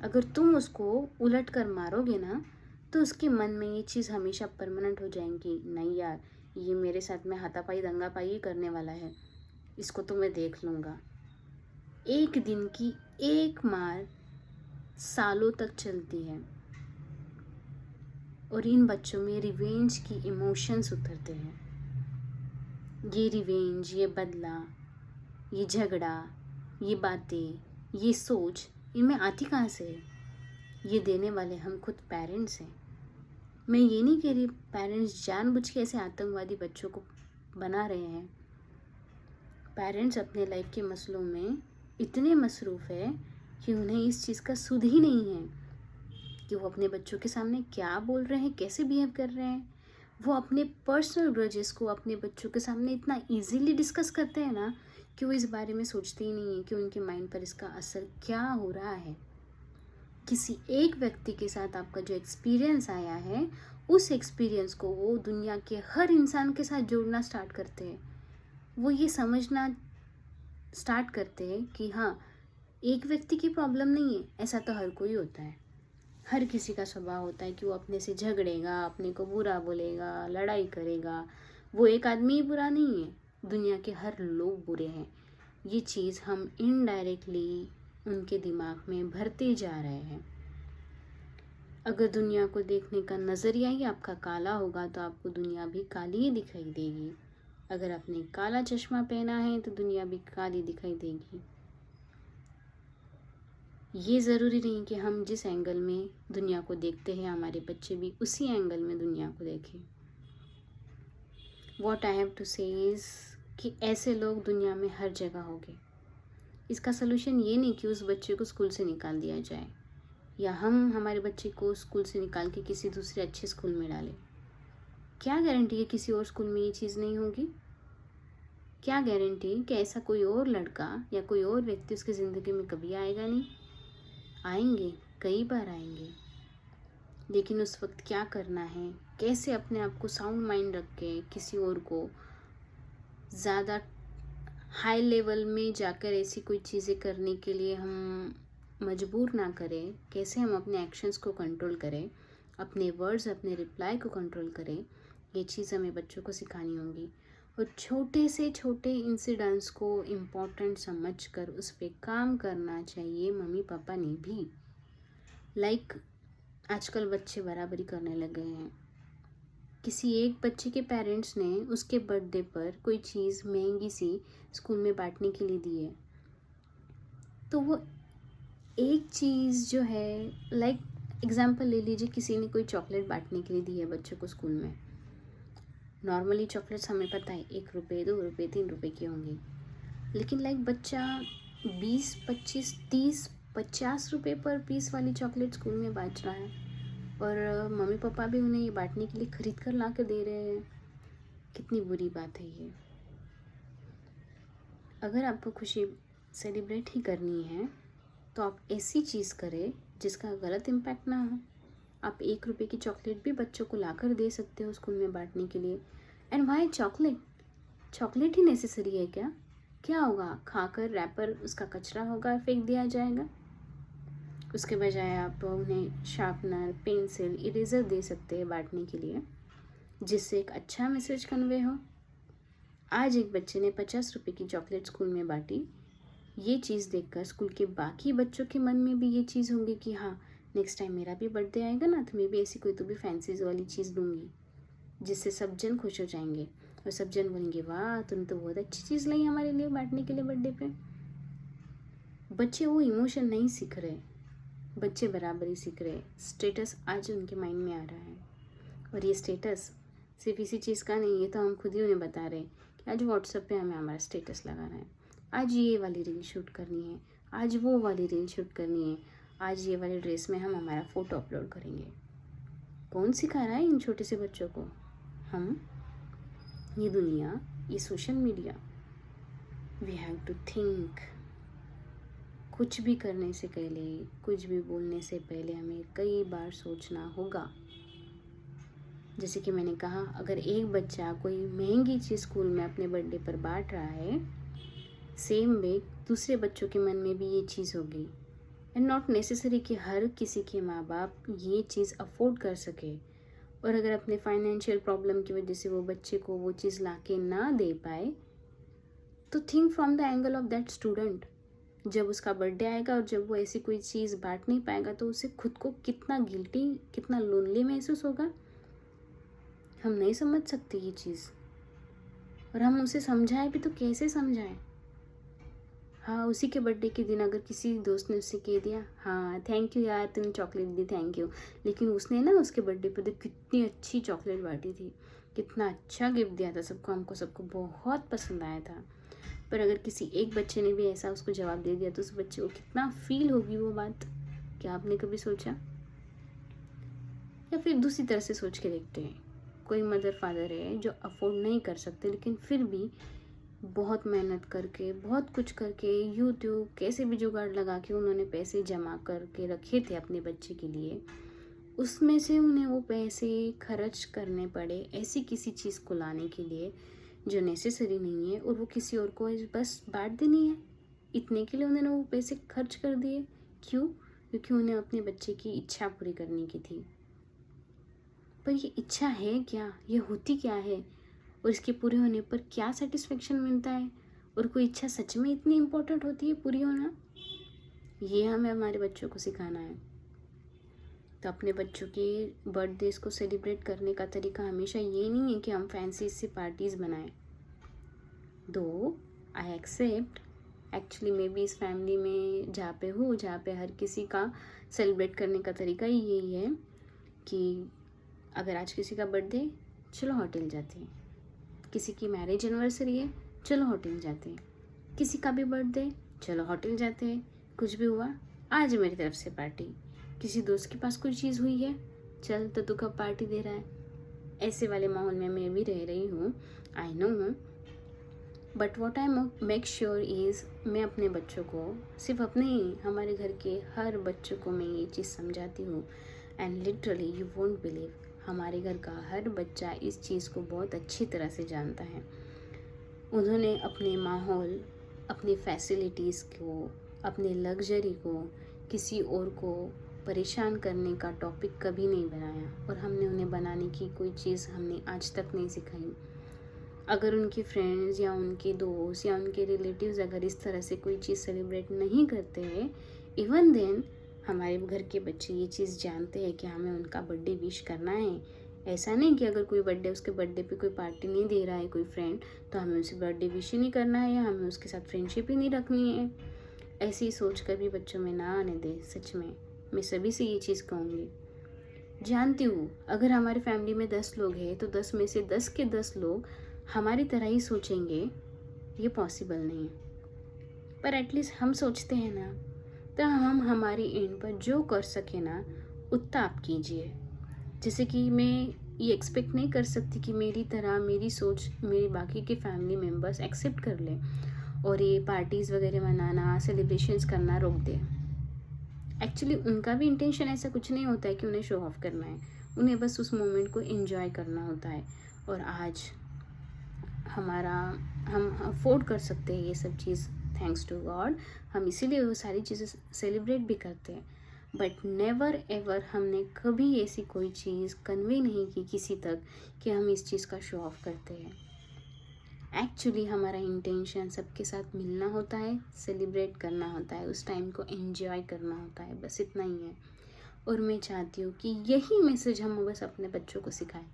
अगर तुम उसको उलट कर मारोगे ना तो उसके मन में ये चीज़ हमेशा परमानेंट हो जाएंगी, नहीं यार ये मेरे साथ में हाथापाई दंगापाई ही करने वाला है, इसको तो मैं देख लूँगा। एक दिन की एक मार सालों तक चलती है और इन बच्चों में रिवेंज की इमोशंस उतरते हैं। ये रिवेंज, ये बदला, ये झगड़ा, ये बातें, ये सोच इनमें आती कहाँ से है? ये देने वाले हम खुद पेरेंट्स हैं। मैं ये नहीं कह रही पेरेंट्स जानबूझ के ऐसे आतंकवादी बच्चों को बना रहे हैं। पेरेंट्स अपने लाइफ के मसलों में इतने मसरूफ़ है कि उन्हें इस चीज़ का सुध ही नहीं है कि वो अपने बच्चों के सामने क्या बोल रहे हैं, कैसे बिहेव कर रहे हैं। वो अपने पर्सनल ग्रजेस को अपने बच्चों के सामने इतना इजीली डिस्कस करते हैं ना कि वो इस बारे में सोचते ही नहीं है कि उनके माइंड पर इसका असर क्या हो रहा है। किसी एक व्यक्ति के साथ आपका जो एक्सपीरियंस आया है, उस एक्सपीरियंस को वो दुनिया के हर इंसान के साथ जोड़ना स्टार्ट करते हैं। वो ये समझना स्टार्ट करते हैं कि हाँ, एक व्यक्ति की प्रॉब्लम नहीं है, ऐसा तो हर कोई होता है। हर किसी का स्वभाव होता है कि वो अपने से झगड़ेगा, अपने को बुरा बोलेगा, लड़ाई करेगा। वो एक आदमी ही बुरा नहीं है, दुनिया के हर लोग बुरे हैं। ये चीज़ हम इनडायरेक्टली उनके दिमाग में भरते जा रहे हैं। अगर दुनिया को देखने का नज़रिया ही आपका काला होगा तो आपको दुनिया भी काली ही दिखाई देगी। अगर आपने काला चश्मा पहना है तो दुनिया भी काली दिखाई देगी। ये ज़रूरी नहीं कि हम जिस एंगल में दुनिया को देखते हैं हमारे बच्चे भी उसी एंगल में दुनिया को देखें। वॉट आई हैव टू से इज़ कि ऐसे लोग दुनिया में हर जगह होंगे। इसका सलूशन ये नहीं कि उस बच्चे को स्कूल से निकाल दिया जाए, या हम हमारे बच्चे को स्कूल से निकाल के किसी दूसरे अच्छे स्कूल में डालें। क्या गारंटी है किसी और स्कूल में ये चीज़ नहीं होगी? क्या गारंटी कि ऐसा कोई और लड़का या कोई और व्यक्ति उसकी ज़िंदगी में कभी आएगा नहीं? आएंगे, कई बार आएंगे, लेकिन उस वक्त क्या करना है, कैसे अपने आप को साउंड माइंड रख के किसी और को ज़्यादा हाई लेवल में जाकर ऐसी कोई चीज़ें करने के लिए हम मजबूर ना करें, कैसे हम अपने एक्शंस को कंट्रोल करें, अपने वर्ड्स, अपने रिप्लाई को कंट्रोल करें, ये चीज़ हमें बच्चों को सिखानी होगी। और छोटे से छोटे इंसिडेंट्स को इम्पोर्टेंट समझकर उस पर काम करना चाहिए मम्मी पापा ने भी। आजकल बच्चे बराबरी करने लग गए हैं। किसी एक बच्चे के पेरेंट्स ने उसके बर्थडे पर कोई चीज़ महंगी सी स्कूल में बांटने के लिए दी है, तो वो एक चीज़ जो है, एग्जांपल ले लीजिए, किसी ने कोई चॉकलेट बांटने के लिए दी है बच्चों को स्कूल में। नॉर्मली चॉकलेट्स हमें पता है 1 रुपये, 2 रुपये, 3 रुपये की होंगी, लेकिन बच्चा 20, 25, 30, 50 रुपये पर पीस वाली चॉकलेट स्कूल में बांट रहा है, और मम्मी पापा भी उन्हें ये बांटने के लिए ख़रीद कर ला कर दे रहे हैं। कितनी बुरी बात है ये। अगर आपको खुशी सेलिब्रेट ही करनी है तो आप ऐसी चीज़ करें जिसका गलत इम्पैक्ट ना हो। आप 1 रुपये की चॉकलेट भी बच्चों को लाकर दे सकते हो स्कूल में बांटने के लिए। And why chocolate? चॉकलेट ही नेसेसरी है क्या? क्या होगा, खाकर रैपर उसका कचरा होगा, फेंक दिया जाएगा। उसके बजाय आप उन्हें शार्पनर, पेंसिल, इरेज़र दे सकते हैं बांटने के लिए, जिससे एक अच्छा मैसेज कन्वे हो। आज एक बच्चे ने 50 रुपये की चॉकलेट स्कूल में बांटी। ये चीज़ देखकर स्कूल के बाकी बच्चों के मन में भी ये चीज़ होगी कि हाँ, नेक्स्ट टाइम मेरा भी बर्थडे आएगा ना, तो मैं भी ऐसी कोई तो भी फैंसीज वाली चीज़ दूँगी, जिससे सब जन खुश हो जाएंगे और सब जन बोलेंगे वाह, तुमने तो बहुत अच्छी चीज़ लाई हमारे लिए बांटने के लिए बर्थडे पे। बच्चे वो इमोशन नहीं सीख रहे, बच्चे बराबरी सीख रहे। स्टेटस आज उनके माइंड में आ रहा है, और ये स्टेटस सिर्फ इसी चीज़ का नहीं, ये तो हम खुद ही उन्हें बता रहे हैं कि आज व्हाट्सएप पे हमें हमारा स्टेटस लगाना है, आज ये वाली रील शूट करनी है, आज वो वाली रील शूट करनी है, आज ये वाली ड्रेस में हम हमारा फ़ोटो अपलोड करेंगे। कौन सिखा रहा है इन छोटे से बच्चों को? हम, ये दुनिया, ये social media. We have to think. कुछ भी करने से पहले, कुछ भी बोलने से पहले हमें कई बार सोचना होगा। जैसे कि मैंने कहा, अगर एक बच्चा कोई महंगी चीज़ स्कूल में अपने बर्थडे पर बांट रहा है, सेम वे दूसरे बच्चों के मन में भी ये चीज़ होगी। एंड नॉट नेसेसरी कि हर किसी के माँ बाप ये चीज़ अफोर्ड कर सके, और अगर अपने फाइनेंशियल प्रॉब्लम की वजह से वो बच्चे को वो चीज़ ला के ना दे पाए, तो think from the angle of that student. जब उसका बर्थडे आएगा और जब वो ऐसी कोई चीज़ बांट नहीं पाएगा, तो उसे खुद को कितना गिल्टी, कितना लोनली महसूस होगा। हम नहीं समझ सकते ये चीज़, और हम उसे समझाएं भी तो कैसे समझाएं? हाँ, उसी के बर्थडे के दिन अगर किसी दोस्त ने उससे कह दिया, हाँ थैंक यू यार, तुमने चॉकलेट दी, थैंक यू, लेकिन उसने ना उसके बर्थडे पर कितनी अच्छी चॉकलेट बांटी थी, कितना अच्छा गिफ्ट दिया था सबको, हमको सबको बहुत पसंद आया था। पर अगर किसी एक बच्चे ने भी ऐसा उसको जवाब दे दिया, तो उस बच्चे को कितना फील होगी वो बात? क्या आपने कभी सोचा? या फिर दूसरी तरह से सोच के देखते हैं, कोई मदर फादर है जो अफोर्ड नहीं कर सकते, लेकिन फिर भी बहुत मेहनत करके, बहुत कुछ करके, यूट्यूब कैसे भी जुगाड़ लगा के उन्होंने पैसे जमा करके रखे थे अपने बच्चे के लिए, उसमें से उन्हें वो पैसे खर्च करने पड़े ऐसी किसी चीज़ को लाने के लिए जो नेसेसरी नहीं है, और वो किसी और को बस बांट देनी है, इतने के लिए उन्होंने वो पैसे खर्च कर दिए। क्यों? क्योंकि उन्हें अपने बच्चे की इच्छा पूरी करने की थी। पर ये इच्छा है क्या, ये होती क्या है, और इसके पूरे होने पर क्या सेटिस्फेक्शन मिलता है, और कोई इच्छा सच में इतनी इम्पोर्टेंट होती है पूरी होना? ये हमें हमारे बच्चों को सिखाना है। तो अपने बच्चों के बर्थडेज को सेलिब्रेट करने का तरीका हमेशा ये नहीं है कि हम फैंसी सी पार्टीज़ बनाएं। दो आई एक्सेप्ट, एक्चुअली मैं भी इस फैमिली में जहाँ पे हूँ, जहाँ पे हर किसी का सेलिब्रेट करने का तरीका ही यही है कि अगर आज किसी का बर्थडे, चलो होटल जाते हैं, किसी की मैरिज एनिवर्सरी है, चलो होटल जाते हैं, किसी का भी बर्थडे, चलो होटल जाते हैं, कुछ भी हुआ आज मेरी तरफ से पार्टी। किसी दोस्त के पास कोई चीज़ हुई है, चल तो तू कब पार्टी दे रहा है। ऐसे वाले माहौल में मैं भी रह रही हूँ, I know. But what I make sure is, मैं अपने बच्चों को, सिर्फ अपने ही, हमारे घर के हर बच्चों को मैं ये चीज़ समझाती हूँ। And literally you won't believe, हमारे घर का हर बच्चा इस चीज़ को बहुत अच्छी तरह से जानता है। उन्होंने अपने माहौल, अपनी फैसिलिटीज़ को, अपने लग्जरी को किसी और को परेशान करने का टॉपिक कभी नहीं बनाया, और हमने उन्हें बनाने की कोई चीज़ हमने आज तक नहीं सिखाई। अगर उनके फ्रेंड्स या उनके दोस्त या उनके रिलेटिव्स अगर इस तरह से कोई चीज़ सेलिब्रेट नहीं करते हैं, इवन देन हमारे घर के बच्चे ये चीज़ जानते हैं कि हमें उनका बर्थडे विश करना है। ऐसा नहीं कि अगर कोई बर्थडे, उसके बर्थडे पे कोई पार्टी नहीं दे रहा है कोई फ्रेंड, तो हमें उसे बर्थडे विश ही नहीं करना है या हमें उसके साथ फ्रेंडशिप ही नहीं रखनी है। ऐसी सोच कभी बच्चों में ना आने दे। सच में मैं सभी से ये चीज़ कहूँगी। जानती हूँ अगर हमारी फैमिली में 10 लोग हैं तो 10 में से 10 के 10 लोग हमारी तरह ही सोचेंगे, ये पॉसिबल नहीं। पर एटलीस्ट हम सोचते हैं ना, तो हम हमारी एंड पर जो कर सके ना उतना आप कीजिए। जैसे कि मैं ये एक्सपेक्ट नहीं कर सकती कि मेरी तरह मेरी सोच मेरे बाकी के फैमिली मेम्बर्स एक्सेप्ट कर लें और ये पार्टीज़ वगैरह मनाना, सेलिब्रेशंस करना रोक दे। एक्चुअली उनका भी इंटेंशन ऐसा कुछ नहीं होता है कि उन्हें शो ऑफ करना है, उन्हें बस उस मोमेंट को एंजॉय करना होता है। और आज हम अफोर्ड कर सकते हैं ये सब चीज़, थैंक्स टू गॉड। हम इसीलिए वो सारी चीज़ें सेलिब्रेट भी करते हैं। बट नेवर एवर हमने कभी ऐसी कोई चीज़ कन्वे नहीं की किसी तक कि हम इस चीज़ का शो ऑफ करते हैं। एक्चुअली हमारा इंटेंशन सबके साथ मिलना होता है, सेलिब्रेट करना होता है, उस टाइम को एंजॉय करना होता है, बस इतना ही है। और मैं चाहती हूँ कि यही मैसेज हम बस अपने बच्चों को सिखाएं।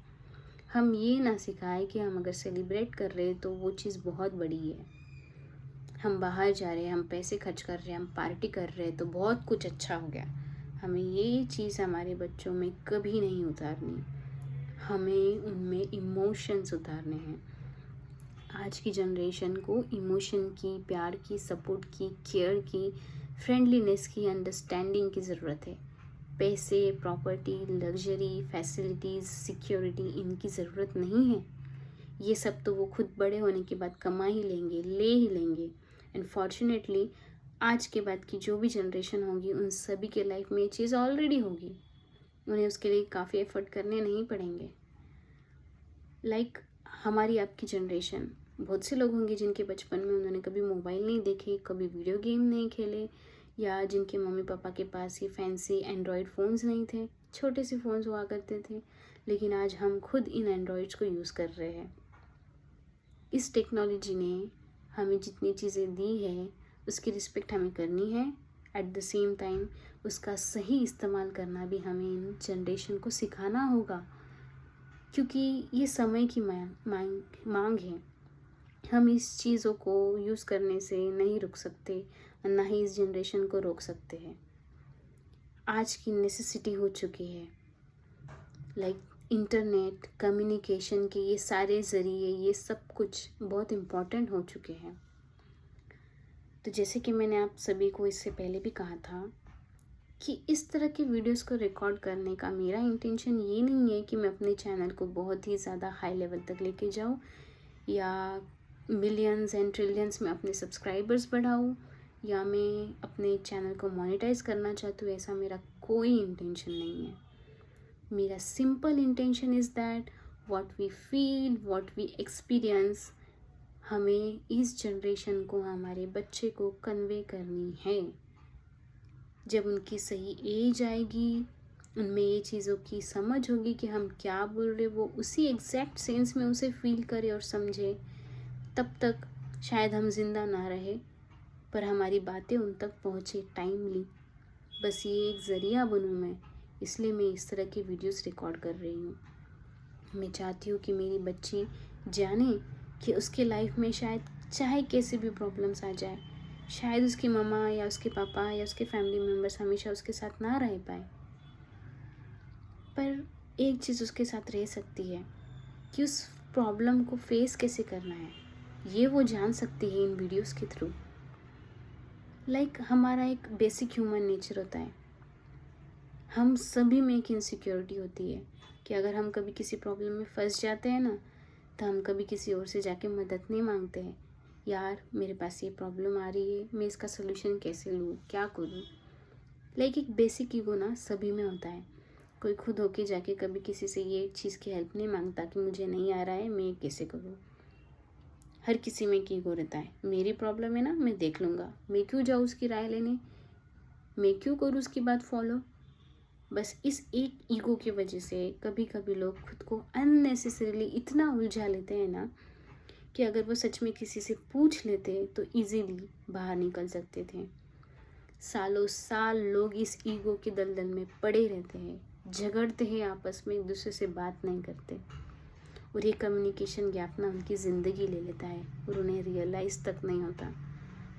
हम ये ना सिखाएं कि हम अगर सेलिब्रेट कर रहे हैं तो वो चीज़ बहुत बड़ी है, हम बाहर जा रहे हैं, हम पैसे खर्च कर रहे हैं, हम पार्टी कर रहे हैं तो बहुत कुछ अच्छा हो गया। हमें ये चीज़ हमारे बच्चों में कभी नहीं उतारनी, हमें उनमें इमोशंस उतारने हैं। आज की जनरेशन को इमोशन की, प्यार की, सपोर्ट की, केयर की, फ्रेंडलीनेस की, अंडरस्टैंडिंग की ज़रूरत है। पैसे, प्रॉपर्टी, लग्जरी, फैसिलिटीज़, सिक्योरिटी, इनकी ज़रूरत नहीं है। ये सब तो वो खुद बड़े होने के बाद कमा ही लेंगे, ले ही लेंगे। एंड फॉर्चुनेटली आज के बाद की जो भी जनरेशन होगी उन सभी के लाइफ में ये चीज़ ऑलरेडी होगी, उन्हें उसके लिए काफ़ी एफर्ट करने नहीं पड़ेंगे। लाइक हमारी आपकी जनरेशन, बहुत से लोग होंगे जिनके बचपन में उन्होंने कभी मोबाइल नहीं देखे, कभी वीडियो गेम नहीं खेले, या जिनके मम्मी पापा के पास ये फैंसी एंड्रॉयड फ़ोन्स नहीं थे, छोटे से फ़ोन्स हुआ करते थे। लेकिन आज हम खुद इन एंड्रॉयड्स को यूज़ कर रहे हैं। इस टेक्नोलॉजी ने हमें जितनी चीज़ें दी है उसकी रिस्पेक्ट हमें करनी है। एट द सेम टाइम उसका सही इस्तेमाल करना भी हमें इन जनरेशन को सिखाना होगा, क्योंकि ये समय की मांग है। हम इस चीज़ों को यूज़ करने से नहीं रुक सकते और ना ही इस जनरेशन को रोक सकते हैं। आज की नेसेसिटी हो चुकी है। लाइक इंटरनेट, कम्युनिकेशन के ये सारे ज़रिए, ये सब कुछ बहुत इम्पॉर्टेंट हो चुके हैं। तो जैसे कि मैंने आप सभी को इससे पहले भी कहा था कि इस तरह के वीडियोस को रिकॉर्ड करने का मेरा इंटेंशन ये नहीं है कि मैं अपने चैनल को बहुत ही ज़्यादा हाई लेवल तक लेके जाऊँ या मिलियंस एंड ट्रिलियंस में अपने सब्सक्राइबर्स बढ़ाऊँ या मैं अपने चैनल को मोनेटाइज करना चाहती हूँ। ऐसा मेरा कोई इंटेंशन नहीं है। मेरा simple intention is that what we feel, what we experience, हमें इस जनरेशन को, हमारे बच्चे को कन्वे करनी है। जब उनकी सही एज आएगी, उनमें ये चीज़ों की समझ होगी कि हम क्या बोल रहे, वो उसी एग्जैक्ट सेंस में उसे फील करे और समझे, तब तक शायद हम जिंदा ना रहे पर हमारी बातें उन तक पहुँचे टाइमली। बस ये एक ज़रिया बनूँ मैं, इसलिए मैं इस तरह के वीडियोस रिकॉर्ड कर रही हूँ। मैं चाहती हूँ कि मेरी बच्ची जाने कि उसके लाइफ में शायद चाहे कैसे भी प्रॉब्लम्स आ जाए, शायद उसकी मम्मा या उसके पापा या उसके फैमिली मेम्बर्स हमेशा उसके साथ ना रह पाए, पर एक चीज़ उसके साथ रह सकती है कि उस प्रॉब्लम को फेस कैसे करना है, ये वो जान सकती है इन वीडियोस के थ्रू। लाइक हमारा एक बेसिक ह्यूमन नेचर होता है, हम सभी में एक इनसिक्योरिटी होती है कि अगर हम कभी किसी प्रॉब्लम में फंस जाते हैं ना, तो हम कभी किसी और से जाके मदद नहीं मांगते हैं। यार मेरे पास ये प्रॉब्लम आ रही है, मैं इसका सलूशन कैसे लूँ, क्या करूँ। लाइक एक बेसिक ईगो ना सभी में होता है। कोई खुद होके जाके कभी किसी से ये चीज़ की हेल्प नहीं मांगता कि मुझे नहीं आ रहा है, मैं कैसे करूँ। हर किसी में एक ईगो रहता है, मेरी प्रॉब्लम है ना, मैं देख लूँगा, मैं क्यों जाऊँ उसकी राय लेने, मैं क्यों करूँ उसकी बात फॉलो। बस इस एक ईगो की वजह से कभी कभी लोग खुद को अननेसेसरीली इतना उलझा लेते हैं ना, कि अगर वो सच में किसी से पूछ लेते तो इजीली बाहर निकल सकते थे। सालों साल लोग इस ईगो के दलदल में पड़े रहते हैं, झगड़ते हैं आपस में, एक दूसरे से बात नहीं करते, और ये कम्युनिकेशन गैप ना उनकी ज़िंदगी ले लेता है और उन्हें रियलाइज़ तक नहीं होता।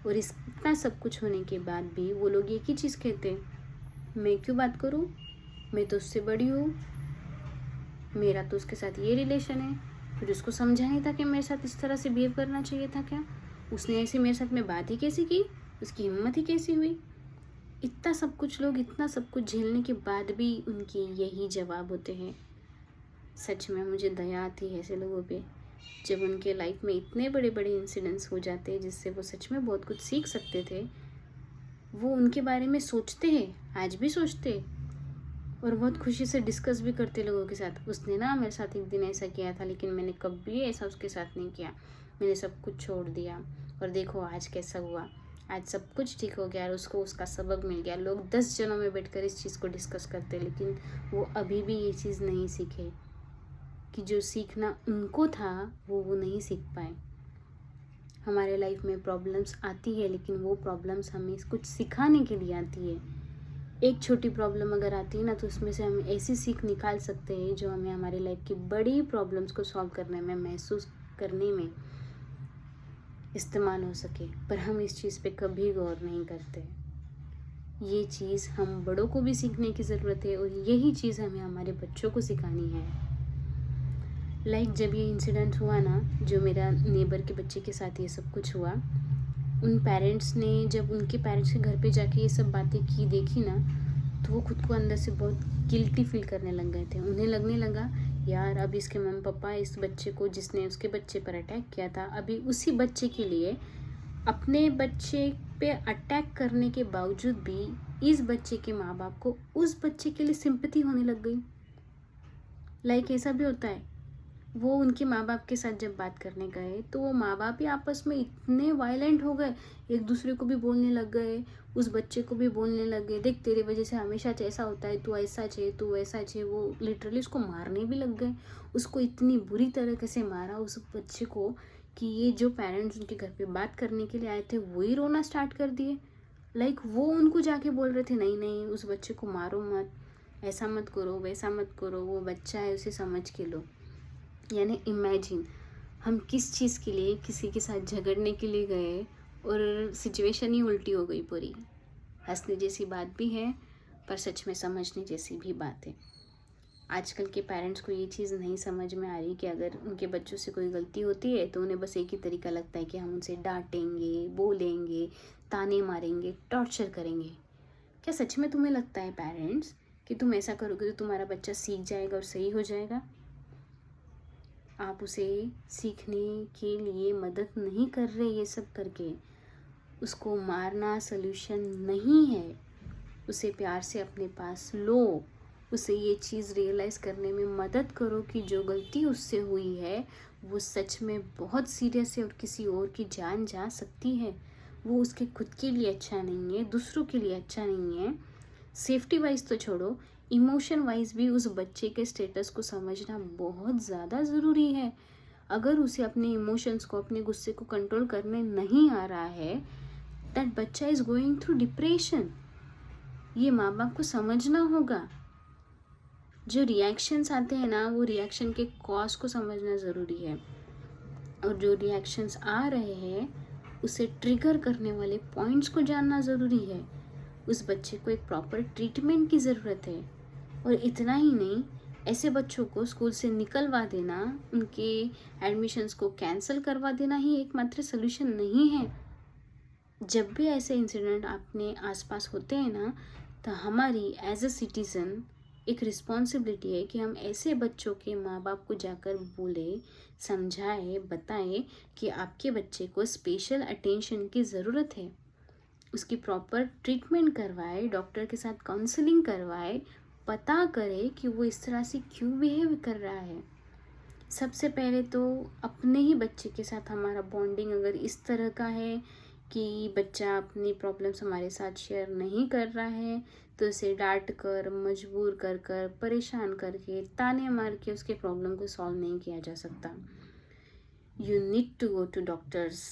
और इस इतना सब कुछ होने के बाद भी वो लोग एक ही चीज़ कहते हैं, मैं क्यों बात करूँ, मैं तो उससे बड़ी हूँ, मेरा तो उसके साथ ये रिलेशन है। फिर उसको समझा नहीं था कि मेरे साथ इस तरह से बिहेव करना चाहिए था क्या, उसने ऐसे मेरे साथ में बात ही कैसी की, उसकी हिम्मत ही कैसी हुई। इतना सब कुछ लोग इतना सब कुछ झेलने के बाद भी उनके यही जवाब होते हैं। सच में मुझे दया आती है ऐसे लोगों पे, जब उनके लाइफ में इतने बड़े बड़े इंसिडेंट्स हो जाते हैं जिससे वो सच में बहुत कुछ सीख सकते थे, वो उनके बारे में सोचते हैं, आज भी सोचते हैं, और बहुत खुशी से डिस्कस भी करते लोगों के साथ। उसने ना मेरे साथ एक दिन ऐसा किया था, लेकिन मैंने कभी ऐसा उसके साथ नहीं किया, मैंने सब कुछ छोड़ दिया, और देखो आज कैसा हुआ, आज सब कुछ ठीक हो गया और उसको उसका सबक मिल गया। लोग 10 जनों में बैठकर इस चीज़ को डिस्कस करते, लेकिन वो अभी भी ये चीज़ नहीं सीखे कि जो सीखना उनको था वो नहीं सीख पाए। हमारे लाइफ में प्रॉब्लम्स आती है, लेकिन वो प्रॉब्लम्स हमें कुछ सिखाने के लिए आती है। एक छोटी प्रॉब्लम अगर आती है ना, तो उसमें से हम ऐसी सीख निकाल सकते हैं जो हमें हमारे लाइफ की बड़ी प्रॉब्लम्स को सॉल्व करने में, महसूस करने में इस्तेमाल हो सके। पर हम इस चीज़ पे कभी गौर नहीं करते। ये चीज़ हम बड़ों को भी सीखने की ज़रूरत है, और यही चीज़ हमें हमारे बच्चों को सिखानी है। लाइक जब ये इंसिडेंट हुआ ना, जो मेरा नेबर के बच्चे के साथ ये सब कुछ हुआ, उन पेरेंट्स ने जब उनके पेरेंट्स के घर पे जाके ये सब बातें की देखी ना, तो वो खुद को अंदर से बहुत गिल्टी फील करने लग गए थे। उन्हें लगने लगा यार अब इसके मम्मी पापा इस बच्चे को, जिसने उसके बच्चे पर अटैक किया था, अभी उसी बच्चे के लिए अपने बच्चे पे अटैक करने के बावजूद भी इस बच्चे के माँ बाप को उस बच्चे के लिए सिंपैथी होने लग गई। लाइक ऐसा भी होता है, वो उनके माँ बाप के साथ जब बात करने गए तो वो माँ बाप ही आपस में इतने वायलेंट हो गए, एक दूसरे को भी बोलने लग गए, उस बच्चे को भी बोलने लग गए, देख तेरे वजह से हमेशा ऐसा होता है, तू ऐसा छे, तू वैसा छे। वो लिटरली उसको मारने भी लग गए। उसको इतनी बुरी तरीके से मारा उस बच्चे को कि ये जो पेरेंट्स उनके घर पे बात करने के लिए आए थे वही रोना स्टार्ट कर दिए। लाइक वो उनको जाके बोल रहे थे नहीं नहीं उस बच्चे को मारो मत, ऐसा मत करो, वैसा मत करो, वो बच्चा है उसे समझ के लो। यानी इमेजिन हम किस चीज़ के लिए किसी के साथ झगड़ने के लिए गए और सिचुएशन ही उल्टी हो गई पूरी। हंसने जैसी बात भी है, पर सच में समझने जैसी भी बात है। आजकल के पेरेंट्स को ये चीज़ नहीं समझ में आ रही कि अगर उनके बच्चों से कोई गलती होती है तो उन्हें बस एक ही तरीका लगता है कि हम उनसे डांटेंगे, बोलेंगे, ताने मारेंगे, टॉर्चर करेंगे। क्या सच में तुम्हें लगता है पेरेंट्स कि तुम ऐसा करोगे तो तुम्हारा बच्चा सीख जाएगा और सही हो जाएगा? आप उसे सीखने के लिए मदद नहीं कर रहे ये सब करके। उसको मारना सल्यूशन नहीं है। उसे प्यार से अपने पास लो, उसे ये चीज़ रियलाइज़ करने में मदद करो कि जो गलती उससे हुई है वो सच में बहुत सीरियस है और किसी और की जान जा सकती है। वो उसके खुद के लिए अच्छा नहीं है, दूसरों के लिए अच्छा नहीं है। सेफ्टी वाइज तो छोड़ो, इमोशन वाइज भी उस बच्चे के स्टेटस को समझना बहुत ज़्यादा ज़रूरी है। अगर उसे अपने इमोशंस को, अपने गुस्से को कंट्रोल करने नहीं आ रहा है, दैट बच्चा इज़ गोइंग थ्रू डिप्रेशन। ये माँ बाप को समझना होगा। जो रिएक्शंस आते हैं ना, वो रिएक्शन के कॉज को समझना ज़रूरी है, और जो रिएक्शंस आ रहे हैं उसे ट्रिगर करने वाले पॉइंट्स को जानना ज़रूरी है। उस बच्चे को एक प्रॉपर ट्रीटमेंट की ज़रूरत है। और इतना ही नहीं, ऐसे बच्चों को स्कूल से निकलवा देना, उनके एडमिशन्स को कैंसिल करवा देना ही एकमात्र सलूशन नहीं है। जब भी ऐसे इंसिडेंट अपने आसपास होते हैं ना, तो हमारी एज अ सिटीज़न एक रिस्पॉन्सिबिलिटी है कि हम ऐसे बच्चों के माँ बाप को जाकर बोले, समझाए, बताएं कि आपके बच्चे को स्पेशल अटेंशन की ज़रूरत है, उसकी प्रॉपर ट्रीटमेंट करवाए, डॉक्टर के साथ काउंसलिंग करवाए, पता करे कि वो इस तरह से क्यों बिहेव कर रहा है। सबसे पहले तो अपने ही बच्चे के साथ हमारा बॉन्डिंग अगर इस तरह का है कि बच्चा अपनी प्रॉब्लम्स हमारे साथ शेयर नहीं कर रहा है, तो उसे डांट कर, मजबूर कर कर, परेशान करके, ताने मार के उसके प्रॉब्लम को सॉल्व नहीं किया जा सकता। You need to go to doctors.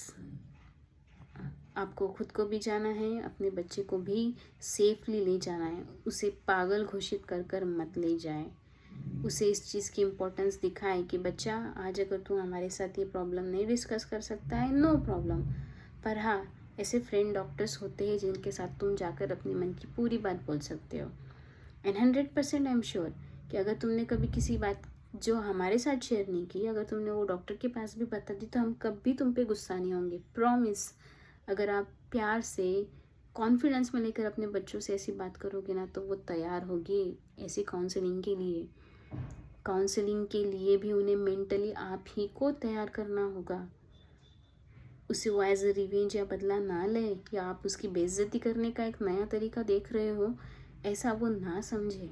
आपको खुद को भी जाना है, अपने बच्चे को भी सेफली ले जाना है। उसे पागल घोषित कर कर मत ले जाए। उसे इस चीज़ की इम्पोर्टेंस दिखाएं कि बच्चा, आज अगर तू हमारे साथ ये प्रॉब्लम नहीं डिस्कस कर सकता है, नो प्रॉब्लम, पर हाँ, ऐसे फ्रेंड डॉक्टर्स होते हैं जिनके साथ तुम जाकर अपने मन की पूरी बात बोल सकते हो। एंड 100% आई एम श्योर कि अगर तुमने कभी किसी बात जो हमारे साथ शेयर नहीं की, अगर तुमने वो डॉक्टर के पास भी बता दी, तो हम कभी तुम पे गुस्सा नहीं होंगे, प्रॉमिस। अगर आप प्यार से, कॉन्फिडेंस में लेकर अपने बच्चों से ऐसी बात करोगे ना, तो वो तैयार होगी ऐसी काउंसलिंग के लिए। काउंसलिंग के लिए भी उन्हें मेंटली आप ही को तैयार करना होगा। उसे वो एज अ रिवेंज या बदला ना ले, या आप उसकी बेइज्जती करने का एक नया तरीका देख रहे हो, ऐसा वो ना समझे।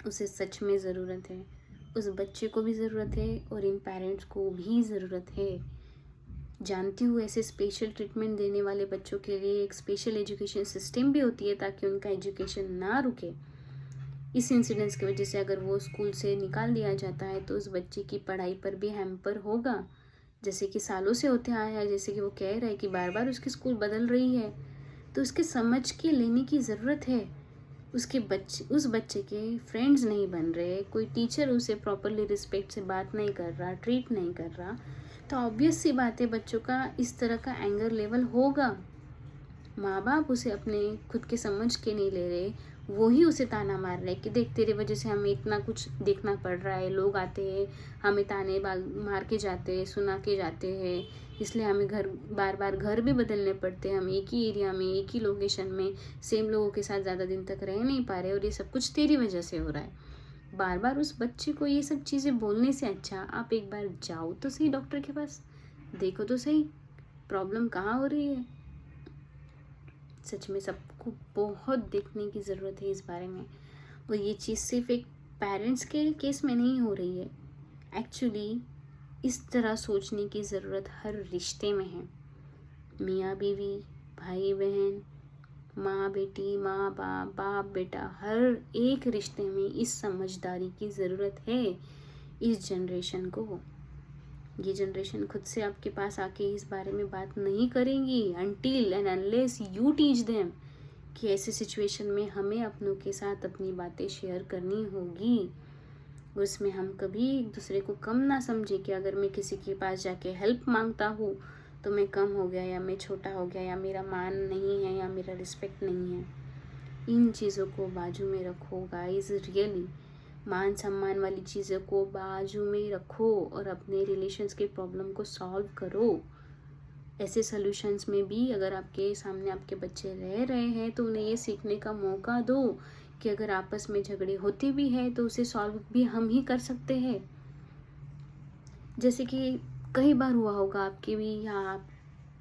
उसे सच में ज़रूरत है, उस बच्चे को भी ज़रूरत है और इन पेरेंट्स को भी ज़रूरत है। जानती हूँ ऐसे स्पेशल ट्रीटमेंट देने वाले बच्चों के लिए एक स्पेशल एजुकेशन सिस्टम भी होती है ताकि उनका एजुकेशन ना रुके। इस इंसिडेंस की वजह से अगर वो स्कूल से निकाल दिया जाता है तो उस बच्चे की पढ़ाई पर भी हैम्पर होगा, जैसे कि सालों से होते आया है। जैसे कि वो कह रहा है कि बार बार उसकी स्कूल बदल रही है, तो उसके समझ के लेने की ज़रूरत है। उस बच्चे के फ्रेंड्स नहीं बन रहे, कोई टीचर उसे प्रॉपरली रिस्पेक्ट से बात नहीं कर रहा, ट्रीट नहीं कर रहा, तो ऑब्वियस सी बात है बच्चों का इस तरह का एंगर लेवल होगा। माँ बाप उसे अपने खुद के समझ के नहीं ले रहे, वो ही उसे ताना मार रहे कि देख तेरे वजह से हमें इतना कुछ देखना पड़ रहा है, लोग आते हैं हमें ताने मार के जाते हैं, सुना के जाते हैं, इसलिए हमें बार बार घर भी बदलने पड़ते हैं, हम एक ही एरिया में, एक ही लोकेशन में सेम लोगों के साथ ज़्यादा दिन तक रह नहीं पा रहे, और ये सब कुछ तेरी वजह से हो रहा है। बार बार उस बच्चे को ये सब चीज़ें बोलने से अच्छा आप एक बार जाओ तो सही डॉक्टर के पास, देखो तो सही प्रॉब्लम कहाँ हो रही है। सच में सबको बहुत देखने की ज़रूरत है इस बारे में। और ये चीज़ सिर्फ एक पेरेंट्स के केस में नहीं हो रही है, एक्चुअली इस तरह सोचने की ज़रूरत हर रिश्ते में है। मियाँ बीवी, भाई बहन, माँ बेटी, माँ बाप, बाप बेटा, हर एक रिश्ते में इस समझदारी की ज़रूरत है इस जनरेशन को। ये जनरेशन खुद से आपके पास आके इस बारे में बात नहीं करेंगी until and unless you teach them कि ऐसे सिचुएशन में हमें अपनों के साथ अपनी बातें शेयर करनी होगी। उसमें हम कभी एक दूसरे को कम ना समझे कि अगर मैं किसी के पास जाके हेल्प मांगता हूँ तो मैं कम हो गया, या मैं छोटा हो गया, या मेरा मान नहीं है, या मेरा रिस्पेक्ट नहीं है। इन चीज़ों को बाजू में रखो गाइस, रियली मान सम्मान वाली चीज़ों को बाजू में रखो और अपने रिलेशंस के प्रॉब्लम को सॉल्व करो। ऐसे सॉल्यूशंस में भी अगर आपके सामने आपके बच्चे रह रहे हैं तो उन्हें ये सीखने का मौका दो कि अगर आपस में झगड़े होते भी हैं तो उसे सॉल्व भी हम ही कर सकते हैं। जैसे कि कई बार हुआ होगा आपके भी, या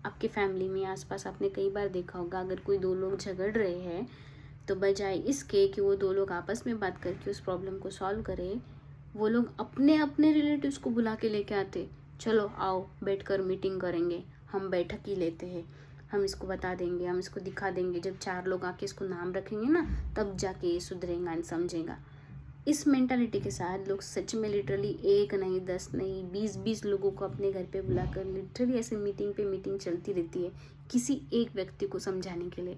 आपके फैमिली में आसपास आपने कई बार देखा होगा, अगर कोई दो लोग झगड़ रहे हैं तो बजाय इसके कि वो दो लोग आपस में बात करके उस प्रॉब्लम को सॉल्व करें, वो लोग अपने अपने रिलेटिव्स को बुला के लेके आते, चलो आओ बैठकर मीटिंग करेंगे, हम बैठक ही लेते हैं, हम इसको बता देंगे, हम इसको दिखा देंगे, जब 4 लोग आके इसको नाम रखेंगे ना तब जाके ये सुधरेगा एंड समझेगा। इस मेंटालिटी के साथ लोग सच में लिटरली 1 नहीं, 10 नहीं, 20-20 लोगों को अपने घर पे बुलाकर लिटरली ऐसे मीटिंग पे मीटिंग चलती रहती है किसी एक व्यक्ति को समझाने के लिए।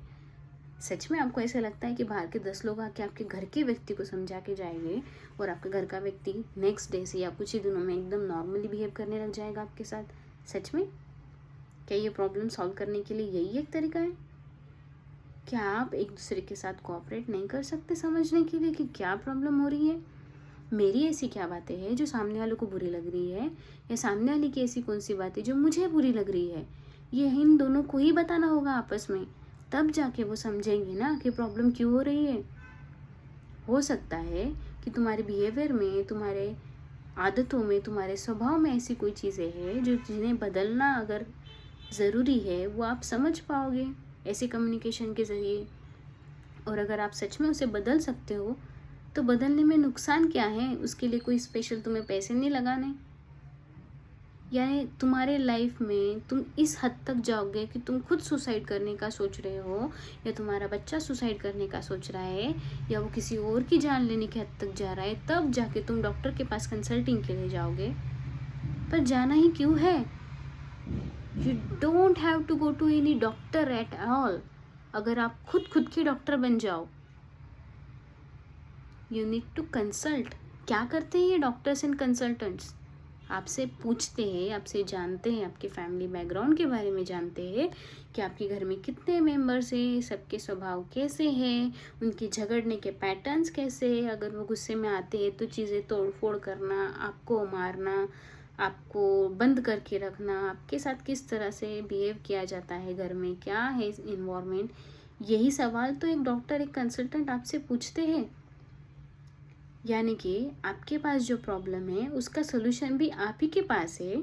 सच में आपको ऐसा लगता है कि बाहर के 10 लोग आके आपके घर के व्यक्ति को समझा के जाएंगे और आपके घर का व्यक्ति नेक्स्ट डे से या कुछ ही दिनों में एकदम नॉर्मली बिहेव करने लग जाएगा आपके साथ? सच में क्या ये प्रॉब्लम सॉल्व करने के लिए यही एक तरीका है? क्या आप एक दूसरे के साथ कोऑपरेट नहीं कर सकते समझने के लिए कि क्या प्रॉब्लम हो रही है? मेरी ऐसी क्या बातें हैं जो सामने वालों को बुरी लग रही है, या सामने वाले की ऐसी कौन सी बातें जो मुझे बुरी लग रही है? ये इन दोनों को ही बताना होगा आपस में। तब जाके वो समझेंगे ना कि प्रॉब्लम क्यों हो रही है। हो सकता है कि तुम्हारे बिहेवियर में, तुम्हारे आदतों में, तुम्हारे स्वभाव में ऐसी कोई चीज़ें हैं जो जिन्हें बदलना अगर ज़रूरी है, वो आप समझ पाओगे ऐसे कम्युनिकेशन के ज़रिए। और अगर आप सच में उसे बदल सकते हो तो बदलने में नुकसान क्या है? उसके लिए कोई स्पेशल तुम्हें पैसे नहीं लगाने। यानी तुम्हारे लाइफ में तुम इस हद तक जाओगे कि तुम खुद सुसाइड करने का सोच रहे हो, या तुम्हारा बच्चा सुसाइड करने का सोच रहा है, या वो किसी और की जान लेने की हद तक जा रहा है, तब जाके तुम डॉक्टर के पास कंसल्टिंग के लिए जाओगे। पर जाना ही क्यों है? You don't have to go to any doctor at all. अगर आप खुद के डॉक्टर बन जाओ, यू नीड टू कंसल्ट। क्या करते हैं ये डॉक्टर्स एंड कंसल्टेंट्स? आपसे पूछते हैं, आपसे जानते हैं, आपके फैमिली बैकग्राउंड के बारे में जानते हैं कि आपके घर में कितने मेंबर्स हैं, सबके स्वभाव कैसे हैं, उनके झगड़ने के पैटर्न्स कैसे हैं, अगर वो गुस्से में आते हैं तो चीज़ें तोड़ फोड़ करना, आपको मारना, आपको बंद करके रखना, आपके साथ किस तरह से बिहेव किया जाता है, घर में क्या है इन्वायरमेंट। यही सवाल तो एक डॉक्टर, एक कंसल्टेंट आपसे पूछते हैं। यानी कि आपके पास जो प्रॉब्लम है उसका सोल्यूशन भी आप ही के पास है,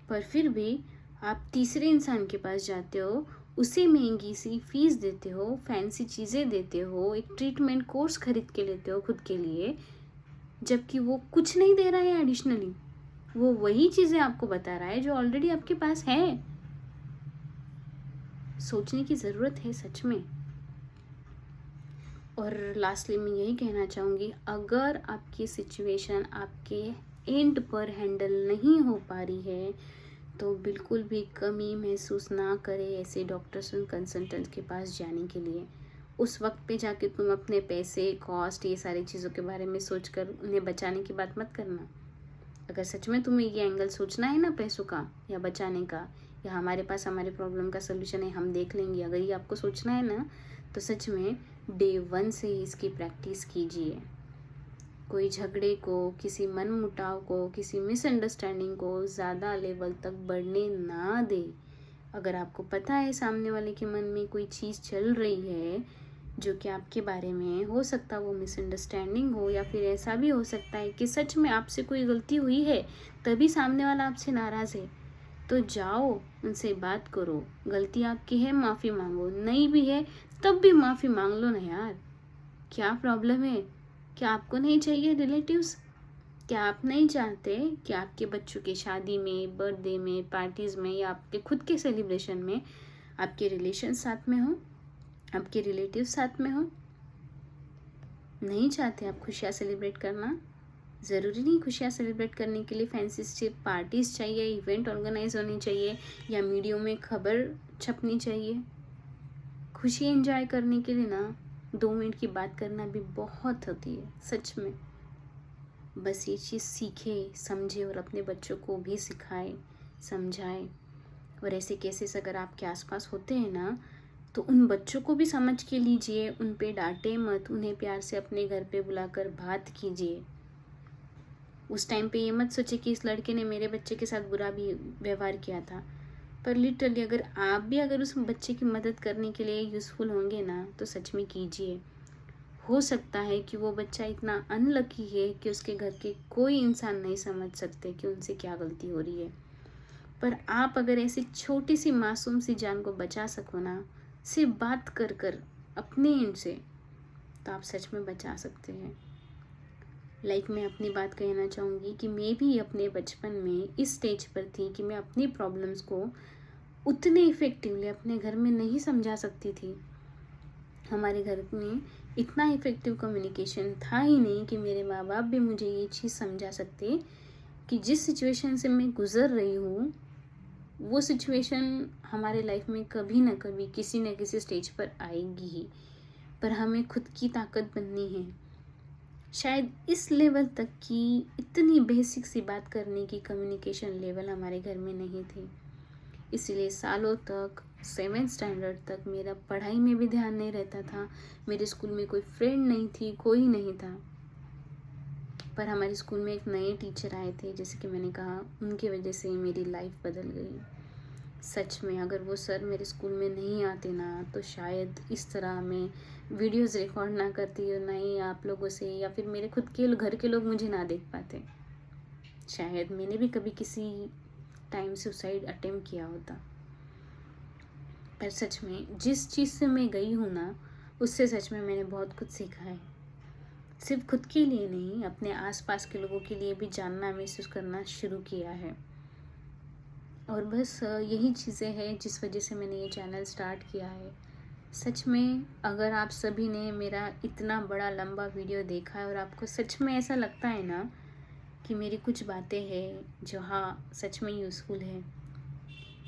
पर फिर भी आप तीसरे इंसान के पास जाते हो, उसे महंगी सी फीस देते हो, फैंसी चीज़ें देते हो, एक ट्रीटमेंट कोर्स खरीद के लेते हो खुद के लिए, जबकि वो कुछ नहीं दे रहा है एडिशनली। वो वही चीज़ें आपको बता रहा है जो ऑलरेडी आपके पास है। सोचने की ज़रूरत है सच में। और लास्टली मैं यही कहना चाहूँगी, अगर आपकी सिचुएशन आपके एंड पर हैंडल नहीं हो पा रही है तो बिल्कुल भी कमी महसूस ना करें ऐसे डॉक्टर्स और कंसल्टेंट्स के पास जाने के लिए। उस वक्त पे जाके तुम अपने पैसे, कॉस्ट, ये सारी चीज़ों के बारे में सोचकर उन्हें बचाने की बात मत करना। अगर सच में तुम्हें ये एंगल सोचना है ना, पैसों का या बचाने का, या हमारे पास हमारे प्रॉब्लम का सोल्यूशन है, हम देख लेंगे, अगर ये आपको सोचना है ना, तो सच में डे 1 से ही इसकी प्रैक्टिस कीजिए। कोई झगड़े को, किसी मन मुटाव को, किसी मिसअंडरस्टैंडिंग को ज़्यादा लेवल तक बढ़ने ना दे। अगर आपको पता है सामने वाले के मन में कोई चीज़ चल रही है जो कि आपके बारे में, हो सकता है वो मिसअंडरस्टैंडिंग हो, या फिर ऐसा भी हो सकता है कि सच में आपसे कोई गलती हुई है तभी सामने वाला आपसे नाराज़ है, तो जाओ उनसे बात करो। गलती आपकी है, माफ़ी मांगो, नहीं भी है तब भी माफ़ी मांग लो ना यार। क्या प्रॉब्लम है? क्या आपको नहीं चाहिए रिलेटिव्स? क्या आप नहीं चाहते कि आपके बच्चों की शादी में, बर्थडे में, पार्टीज़ में, या आपके खुद के सेलिब्रेशन में आपके रिलेशन साथ में हो, आपके रिलेटिव साथ में हो? नहीं चाहते आप खुशियाँ सेलिब्रेट करना? ज़रूरी नहीं खुशियाँ सेलिब्रेट करने के लिए फैंसी सी पार्टीज़ चाहिए, इवेंट ऑर्गेनाइज होनी चाहिए, या मीडिया में खबर छपनी चाहिए। खुशी एंजॉय करने के लिए ना 2 मिनट की बात करना भी बहुत होती है सच में। बस ये चीज़ सीखे, समझे और अपने बच्चों को भी सिखाए, समझाए। और ऐसे केसेस अगर आपके आसपास होते हैं ना, तो उन बच्चों को भी समझ के लीजिए, उन पे डांटे मत, उन्हें प्यार से अपने घर पे बुलाकर बात कीजिए। उस टाइम पे ये मत सोचे कि इस लड़के ने मेरे बच्चे के साथ बुरा भी व्यवहार किया था, पर लिटरली अगर आप भी अगर उस बच्चे की मदद करने के लिए यूज़फुल होंगे ना, तो सच में कीजिए। हो सकता है कि वो बच्चा इतना अनलकी है कि उसके घर के कोई इंसान नहीं समझ सकते कि उनसे क्या गलती हो रही है, पर आप अगर ऐसी छोटी सी मासूम सी जान को बचा सको ना, सिर्फ बात कर कर अपने एंड से, तो आप सच में बचा सकते हैं। मैं अपनी बात कहना चाहूँगी कि मैं भी अपने बचपन में इस स्टेज पर थी कि मैं अपनी प्रॉब्लम्स को उतने इफ़ेक्टिवली अपने घर में नहीं समझा सकती थी। हमारे घर में इतना इफ़ेक्टिव कम्युनिकेशन था ही नहीं कि मेरे माँ बाप भी मुझे ये चीज़ समझा सकते कि जिस सिचुएशन से मैं गुज़र रही हूँ, वो सिचुएशन हमारे लाइफ में कभी ना कभी किसी न किसी स्टेज पर आएगी ही, पर हमें खुद की ताकत बननी है। शायद इस लेवल तक की इतनी बेसिक सी बात करने की कम्युनिकेशन लेवल हमारे घर में नहीं थी, इसलिए सालों तक 7th स्टैंडर्ड तक मेरा पढ़ाई में भी ध्यान नहीं रहता था। मेरे स्कूल में कोई फ्रेंड नहीं थी, कोई नहीं था। पर हमारे स्कूल में एक नए टीचर आए थे, जैसे कि मैंने कहा, उनकी वजह से मेरी लाइफ बदल गई। सच में अगर वो सर मेरे स्कूल में नहीं आते ना, तो शायद इस तरह मैं वीडियोस रिकॉर्ड ना करती और ना ही आप लोगों से या फिर मेरे खुद के घर के लोग मुझे ना देख पाते। शायद मैंने भी कभी किसी टाइम सुसाइड अटेम्प्ट किया होता। पर सच में जिस चीज़ से मैं गई हूँ ना, उससे सच में मैंने बहुत कुछ सीखा है। सिर्फ खुद के लिए नहीं, अपने आसपास के लोगों के लिए भी जानना महसूस करना शुरू किया है। और बस यही चीज़ें हैं जिस वजह से मैंने ये चैनल स्टार्ट किया है। सच में अगर आप सभी ने मेरा इतना बड़ा लंबा वीडियो देखा है और आपको सच में ऐसा लगता है ना कि मेरी कुछ बातें हैं जो हाँ सच में यूज़फुल है,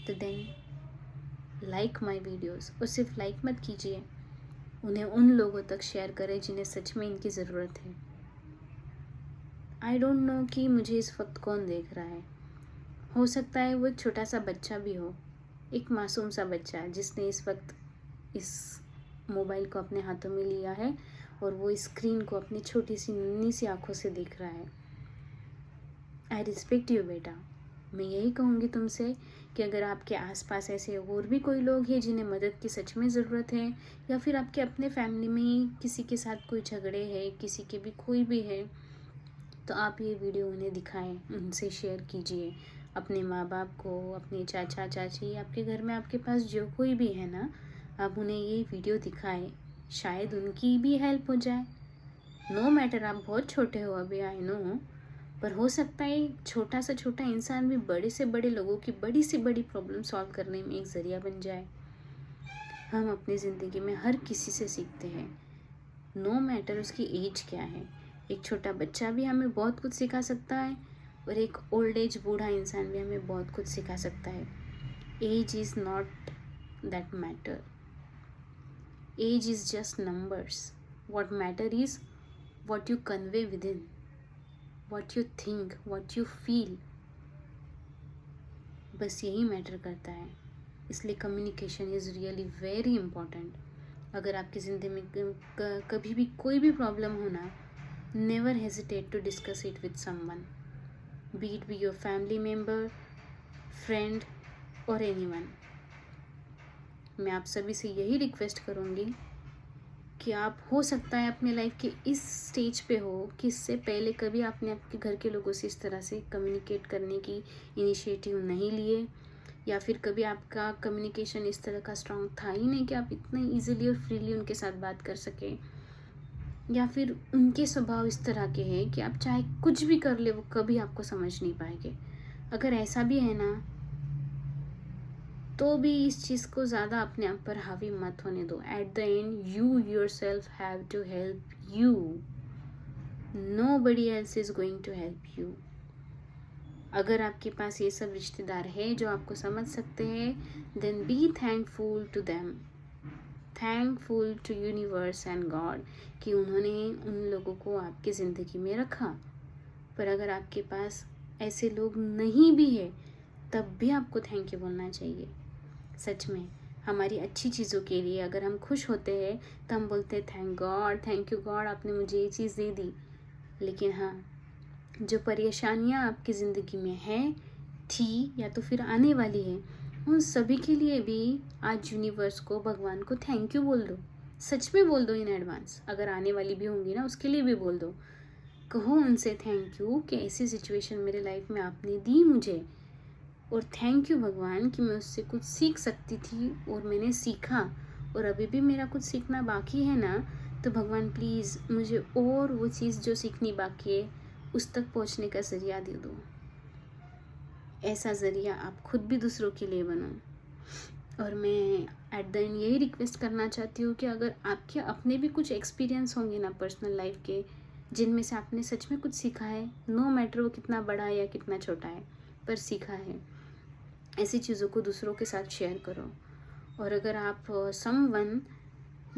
तो देन लाइक माय वीडियोस। और सिर्फ लाइक मत कीजिए, उन्हें उन लोगों तक शेयर करें जिन्हें सच में इनकी ज़रूरत है। आई डोंट नो कि मुझे इस वक्त कौन देख रहा है। हो सकता है वो एक छोटा सा बच्चा भी हो, एक मासूम सा बच्चा जिसने इस वक्त इस मोबाइल को अपने हाथों में लिया है और वो इस स्क्रीन को अपनी छोटी सी नन्ही सी आँखों से देख रहा है। आई रिस्पेक्ट यू बेटा। मैं यही कहूँगी तुमसे कि अगर आपके आसपास ऐसे और भी कोई लोग हैं जिन्हें मदद की सच में ज़रूरत है, या फिर आपके अपने फैमिली में ही किसी के साथ कोई झगड़े हैं, किसी के भी कोई भी है, तो आप ये वीडियो उन्हें दिखाएं, उनसे शेयर कीजिए। अपने माँ बाप को, अपने चाचा चाची, आपके घर में आपके पास जो कोई भी है ना, आप उन्हें ये वीडियो दिखाएं। शायद उनकी भी हेल्प हो जाए। नो मैटर आप बहुत छोटे हो अभी, आई नो, पर हो सकता है छोटा से छोटा इंसान भी बड़े से बड़े लोगों की बड़ी से बड़ी प्रॉब्लम सॉल्व करने में एक ज़रिया बन जाए। हम अपनी ज़िंदगी में हर किसी से सीखते हैं, नो मैटर उसकी एज क्या है। एक छोटा बच्चा भी हमें बहुत कुछ सिखा सकता है और एक ओल्ड एज बूढ़ा इंसान भी हमें बहुत कुछ सिखा सकता है। Age is not that matter, age is just numbers. What matter is what you convey within, what you think, what you feel. बस यही मैटर करता है। इसलिए communication is really very important. अगर आपकी ज़िंदगी में कभी भी कोई भी प्रॉब्लम हो ना, never hesitate to discuss it with someone, be it be your family member, friend और एनीवन। मैं आप सभी से यही रिक्वेस्ट करूँगी कि आप हो सकता है अपने लाइफ के इस स्टेज पे हो कि इससे पहले कभी आपने आपके घर के लोगों से इस तरह से कम्युनिकेट करने की इनिशिएटिव नहीं लिए, या फिर कभी आपका कम्युनिकेशन इस तरह का स्ट्रांग था ही नहीं कि आप इतने इजीली और फ्रीली उनके साथ बात कर सकें, या फिर उनके स्वभाव इस तरह के हैं कि आप चाहे कुछ भी कर ले वो कभी आपको समझ नहीं पाएंगे। अगर ऐसा भी है ना, तो भी इस चीज़ को ज़्यादा अपने आप पर हावी मत होने दो। At the end you yourself have to help you, nobody else is going to help you. अगर आपके पास ये सब रिश्तेदार है जो आपको समझ सकते हैं, then be thankful to them, thankful to universe and God कि उन्होंने उन लोगों को आपकी ज़िंदगी में रखा। पर अगर आपके पास ऐसे लोग नहीं भी है, तब भी आपको थैंक यू बोलना चाहिए। सच में हमारी अच्छी चीज़ों के लिए अगर हम खुश होते हैं तो हम बोलते हैं थैंक यू गॉड, आपने मुझे ये चीज़ दे दी। लेकिन हाँ, जो परेशानियाँ आपकी ज़िंदगी में हैं, थी या तो फिर आने वाली है, उन सभी के लिए भी आज यूनिवर्स को, भगवान को थैंक यू बोल दो। सच में बोल दो इन एडवांस। अगर आने वाली भी होंगी ना, उसके लिए भी बोल दो। कहो उनसे थैंक यू कि ऐसी सिचुएशन मेरे लाइफ में आपने दी मुझे, और थैंक यू भगवान कि मैं उससे कुछ सीख सकती थी और मैंने सीखा, और अभी भी मेरा कुछ सीखना बाकी है ना, तो भगवान प्लीज़ मुझे और वो चीज़ जो सीखनी बाकी है उस तक पहुंचने का ज़रिया दे दो। ऐसा ज़रिया आप खुद भी दूसरों के लिए बनो। और मैं एट द एंड यही रिक्वेस्ट करना चाहती हूँ कि अगर आपके अपने भी कुछ एक्सपीरियंस होंगे ना पर्सनल लाइफ के, जिनमें से आपने सच में कुछ सीखा है, नो मैटर वो कितना बड़ा है या कितना छोटा है, पर सीखा है, ऐसी चीज़ों को दूसरों के साथ शेयर करो। और अगर आप समवन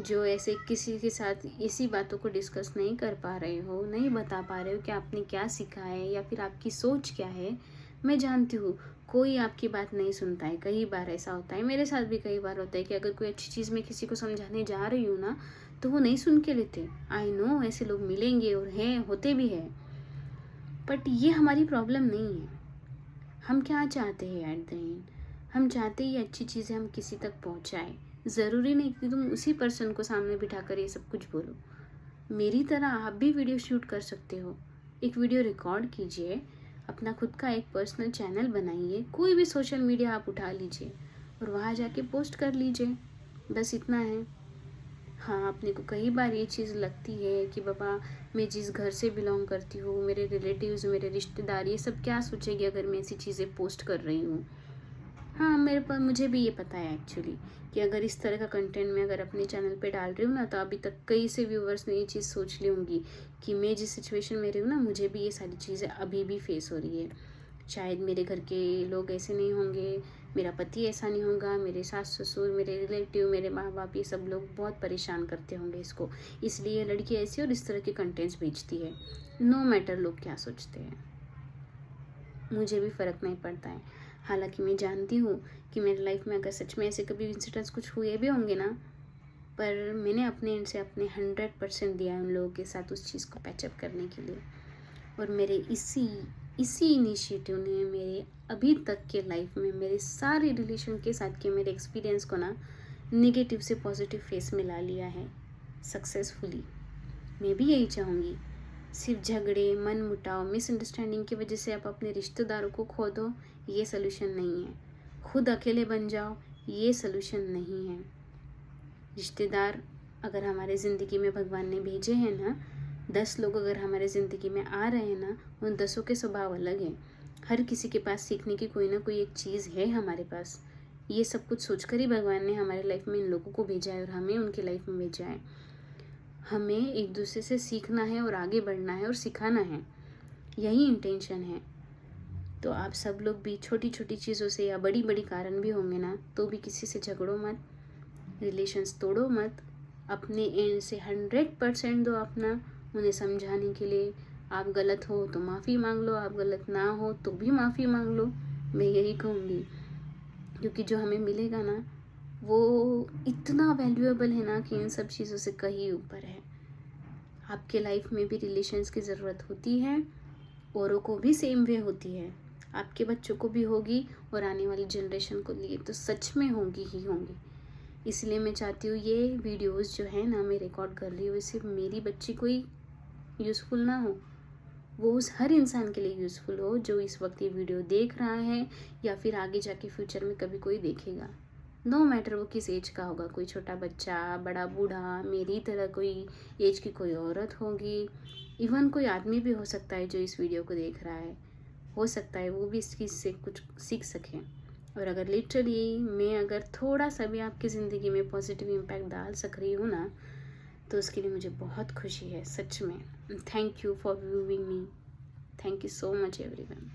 जो ऐसे किसी के साथ इसी बातों को डिस्कस नहीं कर पा रहे हो, नहीं बता पा रहे हो कि आपने क्या सीखा है या फिर आपकी सोच क्या है, मैं जानती हूँ कोई आपकी बात नहीं सुनता है। कई बार ऐसा होता है, मेरे साथ भी कई बार होता है कि अगर कोई अच्छी चीज़ मैं किसी को समझाने जा रही हूँ ना, तो वो नहीं सुन के लेते। आई नो ऐसे लोग मिलेंगे और हैं, होते भी हैं, बट ये हमारी प्रॉब्लम नहीं है। हम क्या चाहते हैं एट द एंड, हम चाहते ही अच्छी चीज़ें हम किसी तक पहुंचाएं। ज़रूरी नहीं कि तुम उसी पर्सन को सामने बिठाकर ये सब कुछ बोलो। मेरी तरह आप भी वीडियो शूट कर सकते हो। एक वीडियो रिकॉर्ड कीजिए, अपना खुद का एक पर्सनल चैनल बनाइए, कोई भी सोशल मीडिया आप उठा लीजिए और वहाँ जाके पोस्ट कर लीजिए। बस इतना है। हाँ, अपने को कई बार ये चीज़ लगती है कि बाबा, मैं जिस घर से बिलोंग करती हूँ, मेरे रिलेटिव्स, मेरे रिश्तेदार, ये सब क्या सोचेंगे अगर मैं ऐसी चीज़ें पोस्ट कर रही हूँ। हाँ, मुझे भी ये पता है एक्चुअली कि अगर इस तरह का कंटेंट मैं अगर अपने चैनल पे डाल रही हूँ ना, तो अभी तक कई से व्यूवर्स ने ये चीज़ सोच ली होंगी कि मैं जिस सिचुएशन में रही हूँ ना, मुझे भी ये सारी चीज़ें अभी भी फेस हो रही है। शायद मेरे घर के लोग ऐसे नहीं होंगे, मेरा पति ऐसा नहीं होगा, मेरे सास ससुर, मेरे रिलेटिव, मेरे माँ बाप, ये सब लोग बहुत परेशान करते होंगे इसको, इसलिए लड़की ऐसी और इस तरह के कंटेंट्स भेजती है। नो मैटर लोग क्या सोचते हैं, मुझे भी फ़र्क नहीं पड़ता है। हालांकि मैं जानती हूँ कि मेरी लाइफ में अगर सच में ऐसे कभी इंसिडेंट्स कुछ हुए भी होंगे ना, पर मैंने अपने एंड से अपने 100% दिया है उन लोगों के साथ उस चीज़ को पैचअप करने के लिए। और मेरे इसी इनिशिएटिव ने मेरे अभी तक के लाइफ में मेरे सारे रिलेशन के साथ के मेरे एक्सपीरियंस को ना नेगेटिव से पॉजिटिव फेस में ला लिया है सक्सेसफुली। मैं भी यही चाहूँगी। सिर्फ झगड़े, मन मुटाव, मिसअंडरस्टैंडिंग की वजह से आप अपने रिश्तेदारों को खो दो, ये सलूशन नहीं है। खुद अकेले बन जाओ, ये सलूशन नहीं है। रिश्तेदार अगर हमारे ज़िंदगी में भगवान ने भेजे हैं ना, 10 लोग अगर हमारे ज़िंदगी में आ रहे हैं ना, उन 10 के स्वभाव अलग हैं। हर किसी के पास सीखने की कोई ना कोई एक चीज़ है हमारे पास। ये सब कुछ सोचकर ही भगवान ने हमारे लाइफ में इन लोगों को भेजा है और हमें उनकी लाइफ में भेजा है। हमें एक दूसरे से सीखना है और आगे बढ़ना है और सिखाना है, यही इंटेंशन है। तो आप सब लोग भी छोटी छोटी चीज़ों से या बड़ी बड़ी कारण भी होंगे ना, तो भी किसी से झगड़ो मत, रिलेशंस तोड़ो मत। अपने एंड से 100% दो अपना उन्हें समझाने के लिए। आप गलत हो तो माफ़ी मांग लो, आप गलत ना हो तो भी माफ़ी मांग लो। मैं यही कहूँगी, क्योंकि जो हमें मिलेगा ना, वो इतना वैल्यूएबल है ना कि इन सब चीज़ों से कहीं ऊपर है। आपके लाइफ में भी रिलेशंस की ज़रूरत होती है, औरों को भी सेम वे होती है, आपके बच्चों को भी होगी और आने वाली जनरेशन को लिए तो सच में होंगी ही होंगी। इसलिए मैं चाहती हूँ ये वीडियोस जो है ना मैं रिकॉर्ड कर रही हूँ, सिर्फ मेरी बच्ची को ही यूज़फुल ना हो, वो उस हर इंसान के लिए यूज़फुल हो जो इस वक्त ये वीडियो देख रहा है या फिर आगे जाके फ्यूचर में कभी कोई देखेगा। नो मैटर वो किस एज का होगा, कोई छोटा बच्चा, बड़ा बूढ़ा, मेरी तरह कोई एज की कोई औरत होगी, इवन कोई आदमी भी हो सकता है जो इस वीडियो को देख रहा है, हो सकता है वो भी इस चीज़ से कुछ सीख सकें। और अगर लिटरली मैं अगर थोड़ा सा भी आपकी ज़िंदगी में पॉजिटिव इम्पैक्ट डाल सक रही हूँ ना, तो उसके लिए मुझे बहुत खुशी है सच में। Thank you for viewing me. Thank you so much everyone.